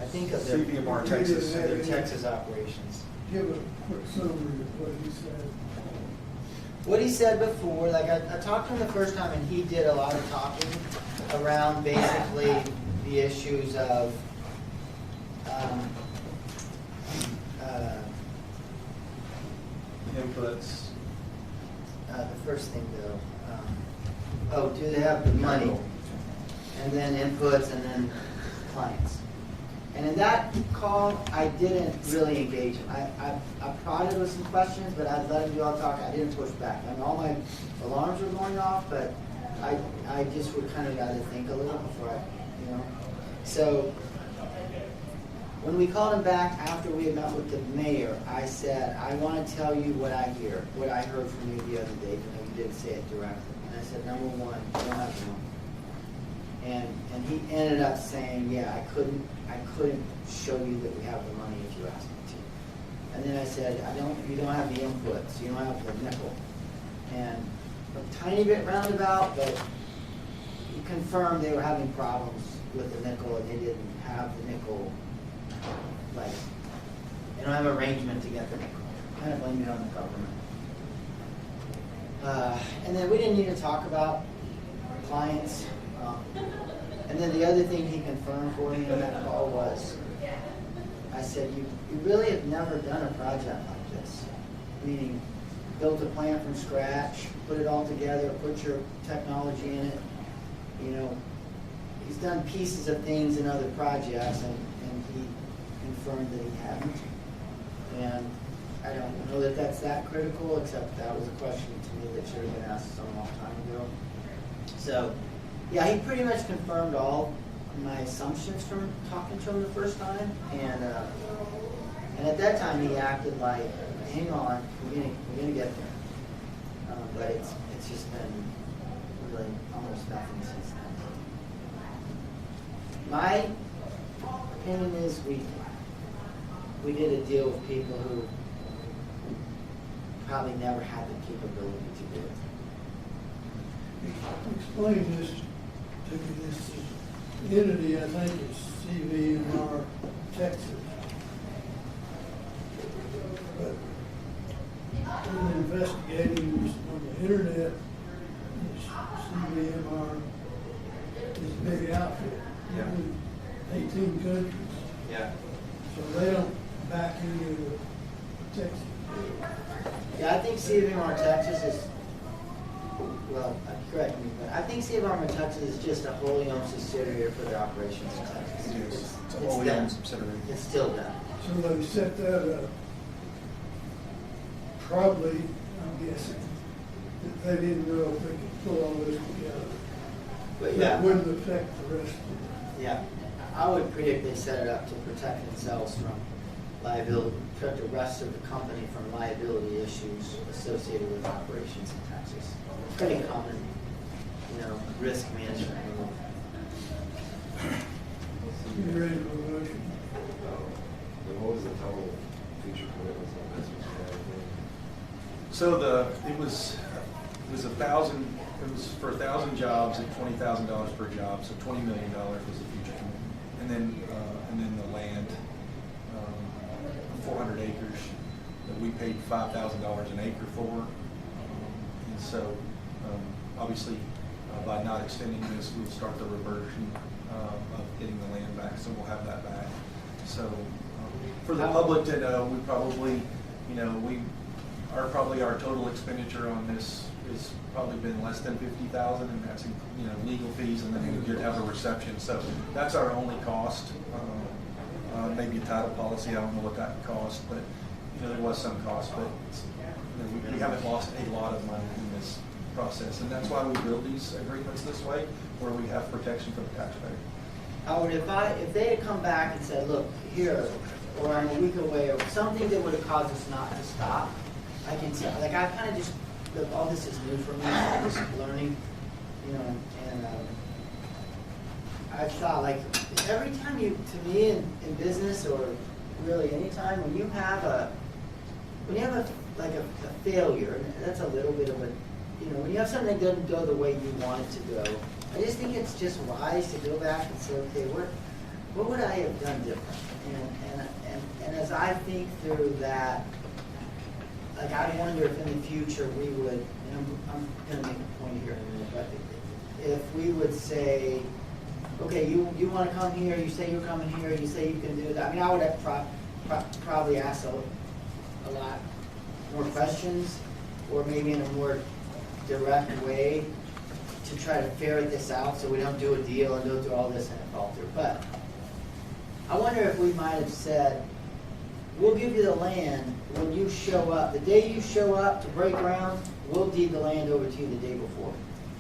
[SPEAKER 1] I think of their.
[SPEAKER 2] CVMR Texas.
[SPEAKER 1] Their Texas operations.
[SPEAKER 6] Give a quick summary of what he said.
[SPEAKER 1] What he said before, like I talked to him the first time and he did a lot of talking around basically the issues of
[SPEAKER 2] Inputs.
[SPEAKER 1] the first thing though, do they have the money? And then inputs and then clients. And in that call, I didn't really engage him. I prodded with some questions, but I let him do all the talk. I didn't push back. I mean, all my alarms were going off, but I just would kind of got to think a little before I. So when we called him back after we had met with the mayor, I said, I want to tell you what I hear, what I heard from you the other day, even though you didn't say it directly. And I said, number one, you don't have the money. And he ended up saying, yeah, I couldn't show you that we have the money if you asked me to. And then I said, you don't have the inputs, you don't have the nickel. And a tiny bit roundabout, but he confirmed they were having problems with the nickel and they didn't have the nickel, like, they don't have an arrangement to get the nickel. Kind of blamed it on the government. And then we didn't need to talk about clients. And then the other thing he confirmed for me on that call was, I said, you really have never done a project like this. Meaning, built a plan from scratch, put it all together, put your technology in it. He's done pieces of things in other projects, and he confirmed that he hadn't. And I don't know that that's that critical, except that was a question to me that should have been asked some long time ago. So, yeah, he pretty much confirmed all my assumptions from talking to him the first time, and at that time he acted like, hang on, we're gonna get there. But it's just been really almost nothing since then. My opinion is we did a deal with people who probably never had the capability to do it.
[SPEAKER 6] Explain this to me, this entity, I think it's CVMR Texas. But in investigating this on the internet, this CVMR is a big outfit.
[SPEAKER 2] Yeah.
[SPEAKER 6] 18 countries.
[SPEAKER 2] Yeah.
[SPEAKER 6] So they don't back any of the Texas.
[SPEAKER 1] Yeah, I think CVMR Texas is, well, correct me, but I think CVMR Texas is just a wholly owned subsidiary for their operations in Texas.
[SPEAKER 2] It is. It's a
[SPEAKER 1] It's
[SPEAKER 2] wholly
[SPEAKER 1] done.
[SPEAKER 2] owned subsidiary.
[SPEAKER 1] It's still done.
[SPEAKER 6] So they set that up. Probably, I'm guessing, that they didn't know if they could pull all this together.
[SPEAKER 1] But
[SPEAKER 6] That
[SPEAKER 1] yeah,
[SPEAKER 6] wouldn't affect the rest of it.
[SPEAKER 1] yeah, I would predict they set it up to protect themselves from liability, protect the rest of the company from liability issues associated with operations in Texas. Pretty common, risk management move.
[SPEAKER 6] You ready for a motion?
[SPEAKER 7] What was the total future commitments on this?
[SPEAKER 2] So it was for 1,000 jobs at $20,000 per job, so $20 million was the future commitment. And then the land, 400 acres that we paid $5,000 an acre for. And so, obviously, by not extending this, we'll start the reversion of getting the land back, so we'll have that back. So, for the public to know, we probably, our total expenditure on this has probably been less than $50,000, and that's, legal fees, and then we did have a reception. So that's our only cost. Maybe a title policy, I don't know what that cost, but, there was some cost, but we haven't lost a lot of money in this process. And that's why we build these agreements this way, where we have protection for the taxpayer.
[SPEAKER 1] Howard, if they had come back and said, look, here, or I'm a week away, or something that would have caused us not to stop, I can see, like, I kind of just, look, all this is new for me, I'm just learning. you know, and I thought, like, every time you, to me, in business or really any time, when you have a failure, and that's a little bit of a, you know, when you have something that doesn't go the way you want it to go, I just think it's just wise to go back and say, okay, what would I have done different? And as I think through that, like, I wonder if in the future we would, and I'm gonna make a point here in a minute, but if we would say, okay, you wanna come here, you say you're coming here, you say you can do that. I mean, I would have probably asked a lot more questions, or maybe in a more direct way to try to ferret this out so we don't do a deal and don't do all this and it fall through. But I wonder if we might have said, we'll give you the land when you show up. The day you show up to break ground, we'll deed the land over to you the day before.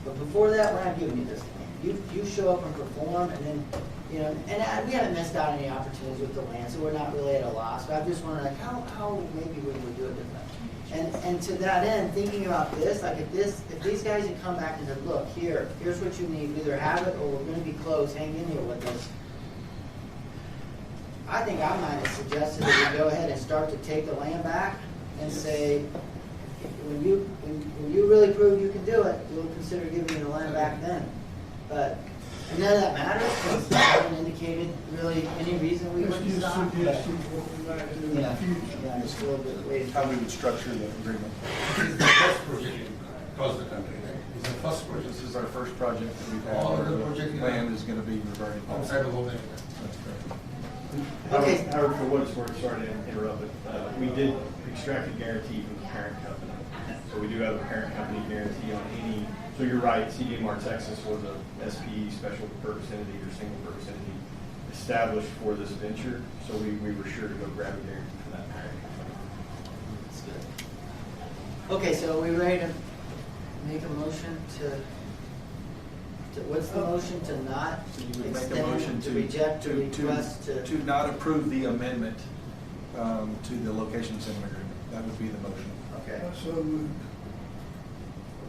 [SPEAKER 1] But before that, we're not giving you this land. You show up and perform, and then, you know, and we haven't missed out on any opportunities with the land, so we're not really at a loss. But I just wonder, like, how maybe we would do it different. And to that end, thinking about this, like, if these guys had come back and said, look, here's what you need, either have it or we're going to be closed, hang in here with us. I think I might have suggested that we go ahead and start to take the land back and say, when you really prove you can do it, we'll consider giving you the land back then. But and none of that matters because I haven't indicated really any reason we
[SPEAKER 6] It's
[SPEAKER 1] wouldn't
[SPEAKER 6] just
[SPEAKER 1] stop.
[SPEAKER 6] suggestions what we might do in the
[SPEAKER 1] Yeah,
[SPEAKER 6] future.
[SPEAKER 1] yeah, just a little bit of way.
[SPEAKER 2] How we would structure the agreement.
[SPEAKER 8] This is the first project across the country, right? It's the first project.
[SPEAKER 2] This is our first project that we've had.
[SPEAKER 8] All other projects, yeah.
[SPEAKER 2] Land is gonna be reverted.
[SPEAKER 8] Outside of America.
[SPEAKER 2] That's correct.
[SPEAKER 1] Okay.
[SPEAKER 5] Howard, for what it's worth, sorry to interrupt, but we did extract a guarantee from the parent company. So we do have a parent company guarantee on any, so you're right, CDMR Texas was a SP, special purpose entity or single purpose entity established for this venture. So we were sure to go grab a guarantee from that parent company.
[SPEAKER 1] That's good. Okay, so are we ready to make a motion to what's the motion to not
[SPEAKER 2] So you would make a motion
[SPEAKER 1] extend, to reject, to request,
[SPEAKER 2] to not approve the amendment to the location settlement agreement. That would be the motion.
[SPEAKER 1] Okay,
[SPEAKER 6] So moved.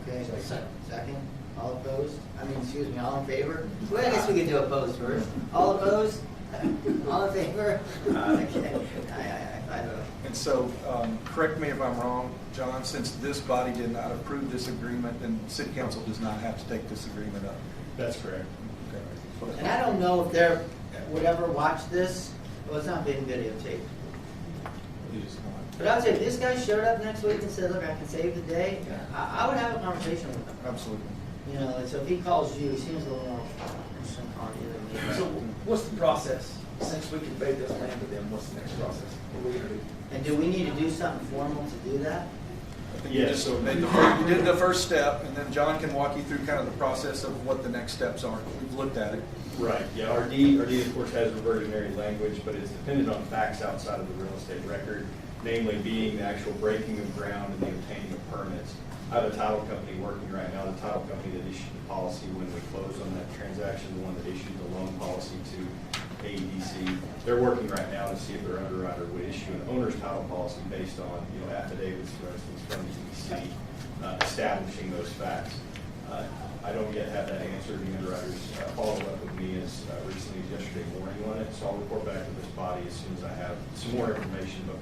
[SPEAKER 1] okay, second, all opposed? I mean, excuse me, all in favor? Well, I guess we could do opposed first. All opposed? All in favor? Okay, I vote.
[SPEAKER 2] And so, correct me if I'm wrong, John, since this body did not approve this agreement, then city council does not have to take this agreement up.
[SPEAKER 5] That's correct.
[SPEAKER 2] Okay.
[SPEAKER 1] And I don't know if there would ever watch this, well, it's not being videotaped. But I would say if this guy showed up next week and said, look, I can save the day, I would have a conversation with him.
[SPEAKER 2] Absolutely.
[SPEAKER 1] You know, and so if he calls you, he seems a little more interested in calling you than me.
[SPEAKER 4] So what's the process? Since we conveyed this land to them, what's the next process? What are we gonna do?
[SPEAKER 1] And do we need to do something formal to do that?
[SPEAKER 2] I think
[SPEAKER 5] Yeah,
[SPEAKER 2] you just
[SPEAKER 5] so-
[SPEAKER 2] you did the first step, and then John can walk you through kind of the process of what the next steps are. We've looked at it.
[SPEAKER 5] Right, yeah, our deed of course has reversionary language, but it's dependent on facts outside of the real estate record, namely being the actual breaking of ground and the obtaining of permits. I have a title company working right now, the title company that issued the policy when we closed on that transaction, the one that issued the loan policy to EDC. They're working right now to see if their underwriter would issue an owner's title policy based on, affidavits, for instance, from the EDC, establishing those facts. I don't yet have that answer. The underwriters followed up with me as recently as yesterday morning on it, so I'll report back to this body as soon as I have some more information. But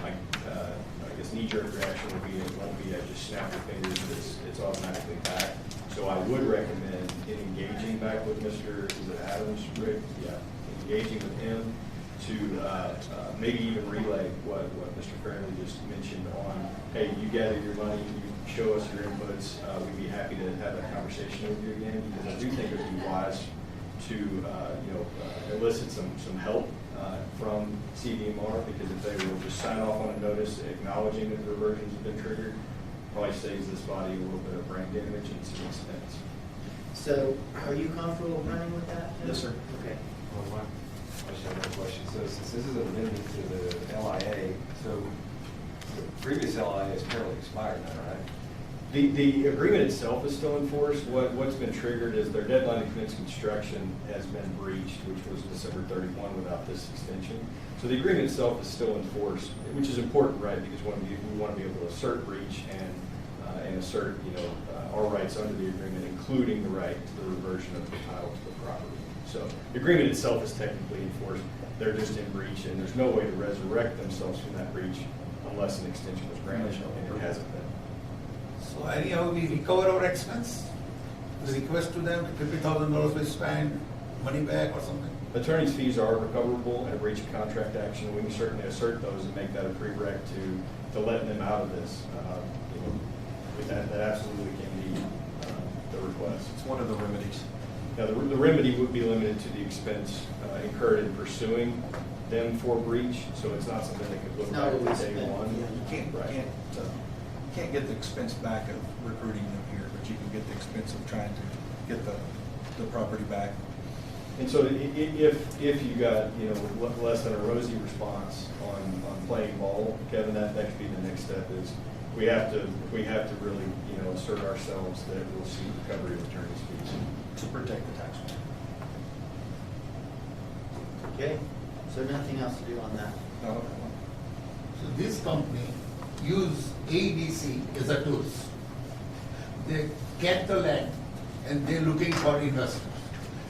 [SPEAKER 5] my I guess knee-jerk reaction would be it won't be I just snap your fingers and it's automatically back. So I would recommend in engaging back with Mr. Is it Adams, Rick? Yeah, engaging with him to maybe even relay what Mr. Fairley just mentioned on, hey, you gather your money, you show us your inputs, we'd be happy to have that conversation with you again, because I do think it would be wise to elicit some help from CDMR, because if they will just sign off on a notice acknowledging that the reversions have been triggered, probably saves this body a little bit of brain damage and some expense.
[SPEAKER 1] So are you comfortable running with that?
[SPEAKER 2] Yes, sir.
[SPEAKER 1] Okay.
[SPEAKER 7] Well, I just have one question. So since this is an amendment to the LIA, so the previous LIA is currently expired now, right?
[SPEAKER 5] The agreement itself is still in force. What's been triggered is their deadline to commence construction has been breached, which was December 31 without this extension. So the agreement itself is still in force, which is important, right? Because we want to be able to assert breach and assert, our rights under the agreement, including the right to the reversion of the title to the property. So the agreement itself is technically enforced. They're just in breach, and there's no way to resurrect themselves from that breach unless an extension was granted, and it hasn't been.
[SPEAKER 8] So anyhow, we recover our expense, the request to them, $50,000 we spend, money back or something.
[SPEAKER 5] Attorney's fees are recoverable in a breach of contract action. We can certainly assert those and make that a prereq to letting them out of this. That absolutely can be the request.
[SPEAKER 2] It's one of the remedies.
[SPEAKER 5] Now, the remedy would be limited to the expense incurred in pursuing them for breach, so it's not something they could look
[SPEAKER 1] It's not
[SPEAKER 5] back
[SPEAKER 1] what we
[SPEAKER 5] at day
[SPEAKER 1] spent.
[SPEAKER 5] one.
[SPEAKER 2] You can't,
[SPEAKER 5] Right.
[SPEAKER 2] can't get the expense back of recruiting them here, but you can get the expense of trying to get the property back.
[SPEAKER 5] And so if you got, less than a rosy response on playing ball, Kevin, that could be the next step is we have to really, assert ourselves that we'll see recovery of attorney's fees.
[SPEAKER 2] To protect the taxpayer.
[SPEAKER 1] Okay, so nothing else to do on that.
[SPEAKER 2] No,
[SPEAKER 8] So this company use EDC as a tools. They get the land and they're looking for investors.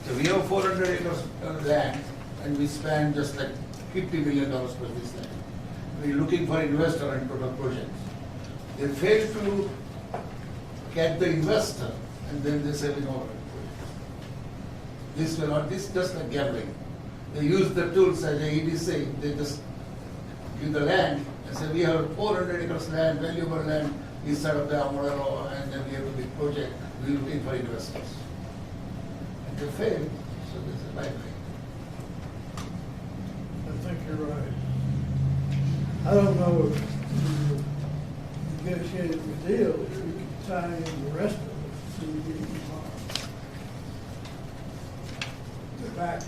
[SPEAKER 8] So we have 400 acres of land and we spend just like $50 million for this land. We're looking for investor into the project. They fail to get the investor and then they say, this will not, this is just like gambling. They use the tools as a EDC, they just give the land and say, we have 400 acres land, valuable land, inside of the Amarillo, and then we have a big project, we're looking for investors. And they fail, so this is bye-bye.
[SPEAKER 6] I think you're right. I don't know if you negotiated the deal, if we could tie in the rest of it, so we can the back.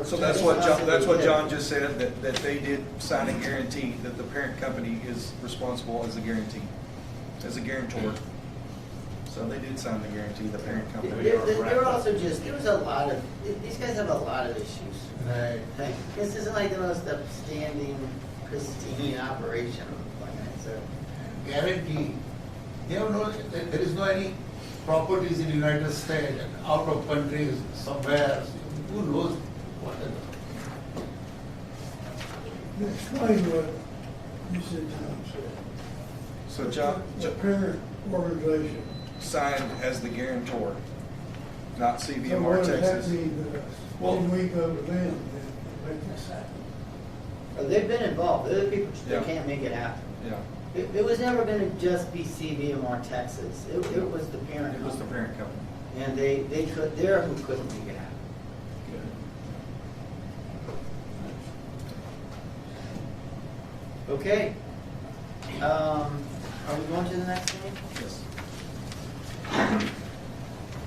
[SPEAKER 2] So that's what John just said, that they did sign a guarantee, that the parent company is responsible as a guarantee, as a guarantor. So they did sign the guarantee, the parent company.
[SPEAKER 1] They were also just, there was a lot of, these guys have a lot of issues.
[SPEAKER 8] Right.
[SPEAKER 1] Like, this isn't like the most upstanding, pristine operation of the planet, so.
[SPEAKER 8] Guarantee, they have no, there is no any properties in United States, out of countries, somewhere, who knows what is.
[SPEAKER 6] Explain what you said, John said.
[SPEAKER 2] So John
[SPEAKER 6] The parent organization.
[SPEAKER 2] signed as the guarantor, not
[SPEAKER 6] So
[SPEAKER 2] CVMR
[SPEAKER 6] what does that
[SPEAKER 2] Texas.
[SPEAKER 6] mean?
[SPEAKER 2] Well-
[SPEAKER 6] When we go to them and make this happen?
[SPEAKER 1] They've been involved, they're the people
[SPEAKER 2] Yeah.
[SPEAKER 1] that can't make it happen.
[SPEAKER 2] Yeah,
[SPEAKER 1] It was never gonna just be CVMR Texas, it was the parent
[SPEAKER 2] it was the
[SPEAKER 1] company.
[SPEAKER 2] parent company.
[SPEAKER 1] And they're who couldn't make it happen. Okay. Are we going to the next thing?
[SPEAKER 2] Yes.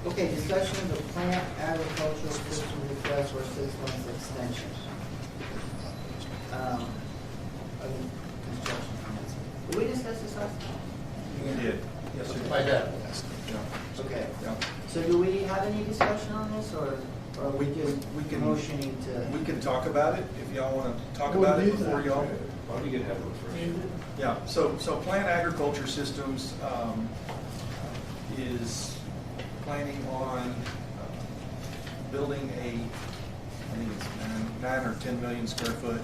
[SPEAKER 1] Okay, discussion of the plant agricultural system request for 6 months extension. Of the construction permits. Did we discuss this last time?
[SPEAKER 2] We did. Yes, we did.
[SPEAKER 8] By that.
[SPEAKER 2] Yeah.
[SPEAKER 1] Okay.
[SPEAKER 2] Yeah.
[SPEAKER 1] So do we have any discussion on this, or are we just
[SPEAKER 2] We can-
[SPEAKER 1] motioning to?
[SPEAKER 2] We can talk about it, if y'all want to talk
[SPEAKER 6] What
[SPEAKER 2] about
[SPEAKER 6] do
[SPEAKER 2] it
[SPEAKER 6] you
[SPEAKER 2] before
[SPEAKER 6] think?
[SPEAKER 2] y'all.
[SPEAKER 5] Why don't you get have a refresher?
[SPEAKER 2] Yeah, so Plant Agriculture Systems is planning on building a, I think it's 9 or 10 million square foot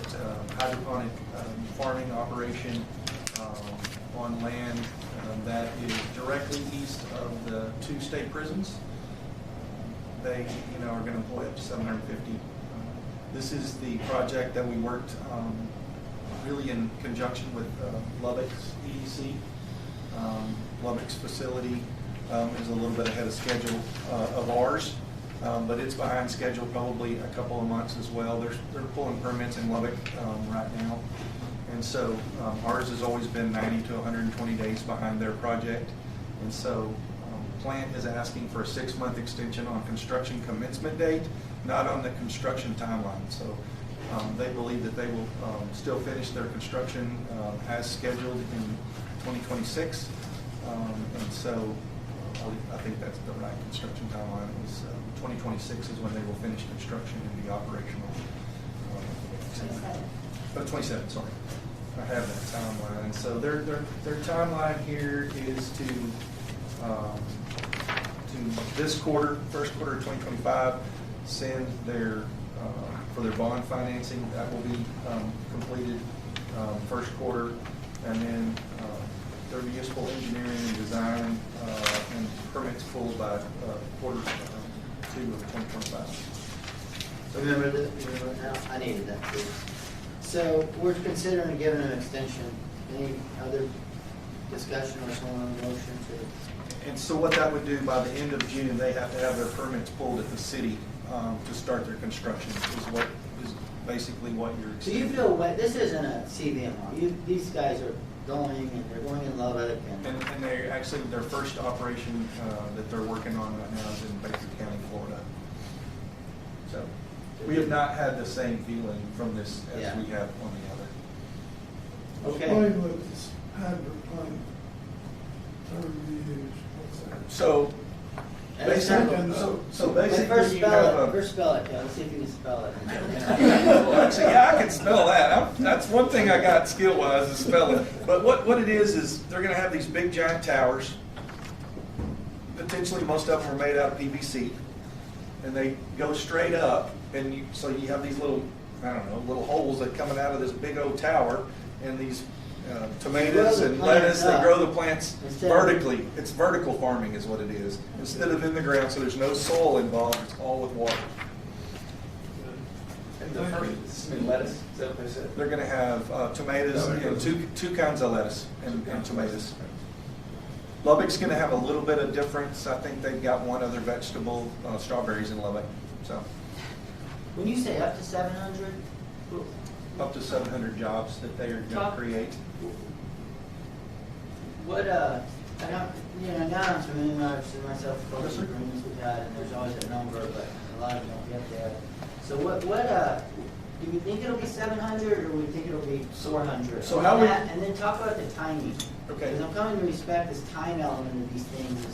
[SPEAKER 2] hydroponic farming operation on land that is directly east of the 2 state prisons. They, are going to employ up to 750. This is the project that we worked really in conjunction with Lubbock's EDC. Lubbock's facility is a little bit ahead of schedule of ours, but it's behind schedule probably a couple of months as well. They're pulling permits in Lubbock right now. And so ours has always been 90 to 120 days behind their project. And so plant is asking for a 6-month extension on construction commencement date, not on the construction timeline. So they believe that they will still finish their construction as scheduled in 2026. And so I think that's the right construction timeline. It was 2026 is when they will finish construction and be operational. 27, sorry. I have that timeline. And so their timeline here is to this quarter, first quarter of 2025, send their, for their bond financing. That will be completed first quarter. And then their municipal engineering and design and permits pulled by quarter 2 of 2025.
[SPEAKER 1] Remember this, remember now? I needed that too. So we're considering giving an extension. Any other discussion or someone on the motion to?
[SPEAKER 2] And so what that would do, by the end of June, they have to have their permits pulled at the city to start their construction, is basically what you're
[SPEAKER 1] So you
[SPEAKER 2] extending.
[SPEAKER 1] feel, this isn't a CVMR. These guys are going and they're going in Lubbock and.
[SPEAKER 2] And they actually, their first operation that they're working on right now is in Baker County, Florida. So we have not had the same feeling from this as
[SPEAKER 1] Yeah.
[SPEAKER 2] we have on the other.
[SPEAKER 1] Okay.
[SPEAKER 6] Explain what this hybrid plant term you use, what's that?
[SPEAKER 2] So basically,
[SPEAKER 1] But first
[SPEAKER 2] you have
[SPEAKER 1] first spell it, let's see if you can spell it.
[SPEAKER 2] Well, actually, yeah, I can spell that. That's one thing I got skill-wise is spelling. But what it is they're gonna have these big giant towers. Potentially, most of them are made out of PVC. And they go straight up, and so you have these little, I don't know, little holes that coming out of this big old tower, and these tomatoes
[SPEAKER 1] Grow the
[SPEAKER 2] and
[SPEAKER 1] plants
[SPEAKER 2] lettuce, they
[SPEAKER 1] up.
[SPEAKER 2] grow the plants
[SPEAKER 1] Instead of-
[SPEAKER 2] vertically. It's vertical farming is what it is. Instead of in the ground, so there's no soil involved, it's all with water.
[SPEAKER 4] And the first, lettuce, is that what they said?
[SPEAKER 2] They're gonna have tomatoes, two kinds of lettuce and tomatoes. Lubbock's gonna have a little bit of difference. I think they've got one other vegetable, strawberries in Lubbock, so
[SPEAKER 1] When you say up to 700,
[SPEAKER 2] up to 700 jobs that they are gonna create.
[SPEAKER 1] what, I don't, now I'm familiarizing myself with all the agreements we've had, and there's always a number, but a lot of them don't get there. So do we think it'll be 700, or do we think it'll be 400?
[SPEAKER 2] So how we-
[SPEAKER 1] And then talk about the timing.
[SPEAKER 2] Okay.
[SPEAKER 1] Because I'm coming to respect this time element of these things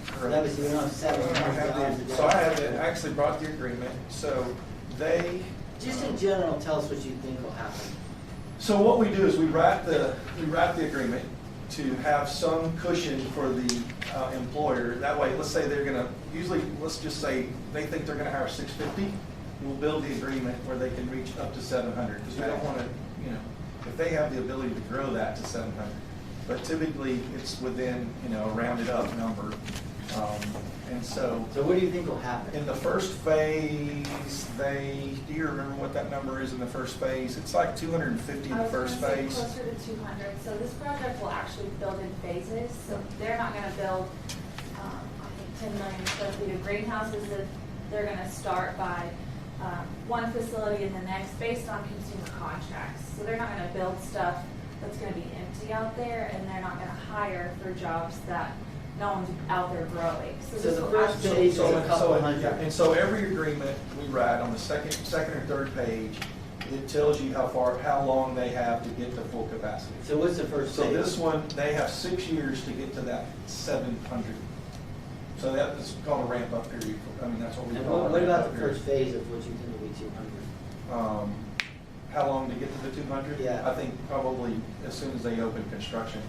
[SPEAKER 2] Correct.
[SPEAKER 1] obviously, we don't have 700 jobs a day.
[SPEAKER 2] So I actually brought the agreement, so they.
[SPEAKER 1] Just in general, tell us what you think will happen.
[SPEAKER 2] So what we do is we write the agreement to have some cushion for the employer. That way, let's say they're gonna, usually, let's just say they think they're gonna hire 650. We'll build the agreement where they can reach up to 700, because we don't wanna, if they have the ability to grow that to 700. But typically, it's within, a rounded up number. And so.
[SPEAKER 1] So what do you think will happen?
[SPEAKER 2] In the first phase, do you remember what that number is in the first phase? It's like 250 in the first phase.
[SPEAKER 9] Closer to 200. So this project will actually build in phases. So they're not going to build, I think, 10 million square feet of greenhouses. That they're going to start by one facility and the next based on consumer contracts. So they're not going to build stuff that's going to be empty out there, and they're not going to hire for jobs that no one's out there growing. So
[SPEAKER 1] So
[SPEAKER 9] this
[SPEAKER 1] the
[SPEAKER 9] will
[SPEAKER 1] first
[SPEAKER 9] actually-
[SPEAKER 1] phase is a couple
[SPEAKER 2] yeah,
[SPEAKER 1] hundred.
[SPEAKER 2] and so every agreement we write on the second or third page, it tells you how long they have to get to full capacity.
[SPEAKER 1] So what's the first phase?
[SPEAKER 2] So this one, they have 6 years to get to that 700. So that is called a ramp up period. That's what we
[SPEAKER 1] And
[SPEAKER 2] call it.
[SPEAKER 1] what about the first phase of what you think will be 200?
[SPEAKER 2] How long to get to the 200?
[SPEAKER 1] Yeah.
[SPEAKER 2] I think probably as soon as they open construction.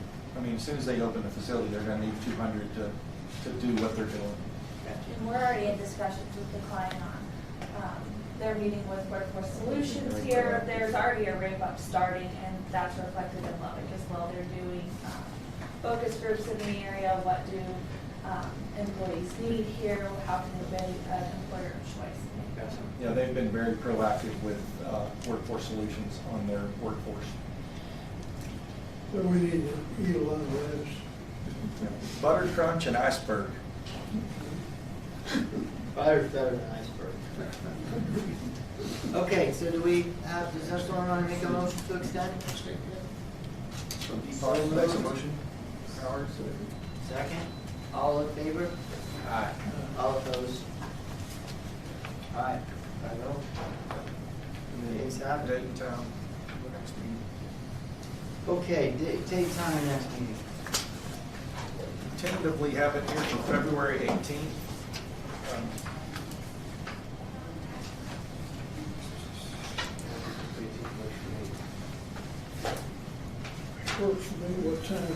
[SPEAKER 2] As soon as they open the facility, they're gonna need 200 to do what they're doing.
[SPEAKER 9] And we're already in discussions with the client on, they're meeting with Workforce Solutions here. There's already a ramp up starting, and that's reflected in Lubbock as well. They're doing focus groups in the area. What do employees need here? How can they be an employer of choice?
[SPEAKER 2] Yeah, they've been very proactive with Workforce Solutions on their workforce.
[SPEAKER 6] So we need to eat a lot of lettuce.
[SPEAKER 2] Butter Crunch and Iceberg.
[SPEAKER 1] Butter's better than iceberg. Okay, so does someone want to make a motion to extend?
[SPEAKER 2] Makes a motion. Howard,
[SPEAKER 1] Second? All in favor?
[SPEAKER 4] Aye.
[SPEAKER 1] All opposed? All right. Ayes have it.
[SPEAKER 2] Date and time. Next meeting.
[SPEAKER 1] Okay, date, time, and next meeting.
[SPEAKER 2] Tentatively have it here for February 18th.
[SPEAKER 6] Maybe what time?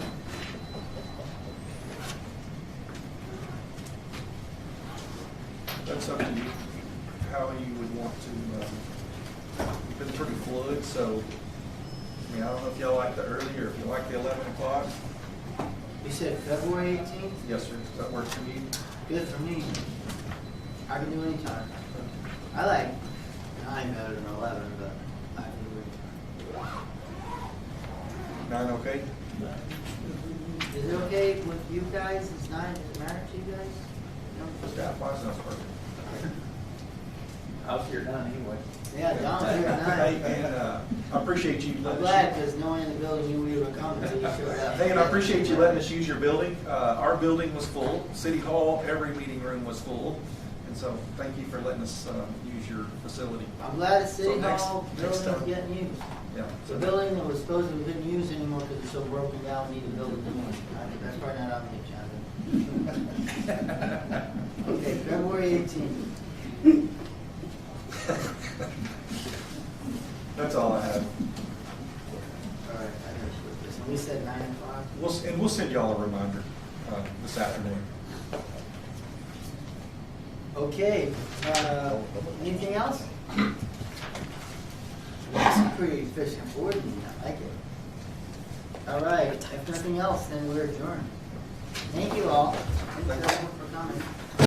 [SPEAKER 2] That's up to you, how you would want to, it's been pretty fluid, so, I mean, I don't know if y'all like the early or if you like the 11 o'clock.
[SPEAKER 1] You said February 18th?
[SPEAKER 2] Yes, sir, does that work for you?
[SPEAKER 1] Good for me. I can do any time. I like 9 better than 11, but I can do any
[SPEAKER 2] 9 okay?
[SPEAKER 1] time. Is it okay with you guys? Is 9, does it matter to you guys? No?
[SPEAKER 2] Staff wise, that's perfect.
[SPEAKER 4] I was here done anyway.
[SPEAKER 1] Yeah, Don's here at
[SPEAKER 2] Hey,
[SPEAKER 1] 9.
[SPEAKER 2] and I appreciate you
[SPEAKER 1] I'm
[SPEAKER 2] letting
[SPEAKER 1] glad,
[SPEAKER 2] us.
[SPEAKER 1] because no one in the building knew we were coming until you showed up.
[SPEAKER 2] Hey, and I appreciate you letting us use your building. Our building was full. City Hall, every meeting room was full. And so thank you for letting us use your facility.
[SPEAKER 1] I'm glad the City
[SPEAKER 2] So next-
[SPEAKER 1] Hall
[SPEAKER 2] next
[SPEAKER 1] building is
[SPEAKER 2] time.
[SPEAKER 1] getting used.
[SPEAKER 2] Yeah.
[SPEAKER 1] It's a building that was supposed to be couldn't use anymore because it's so broken down, we need to build a new one. I think that's probably not on the agenda. Okay, February 18th.
[SPEAKER 2] That's all I have.
[SPEAKER 1] All right, I gotta put this. And we said 9 o'clock.
[SPEAKER 2] We'll send y'all a reminder this afternoon.
[SPEAKER 1] Okay, anything else? That's a pretty efficient board meeting, I like it. All right, if nothing else, then we're adjourned. Thank you all. Thank you everyone for coming.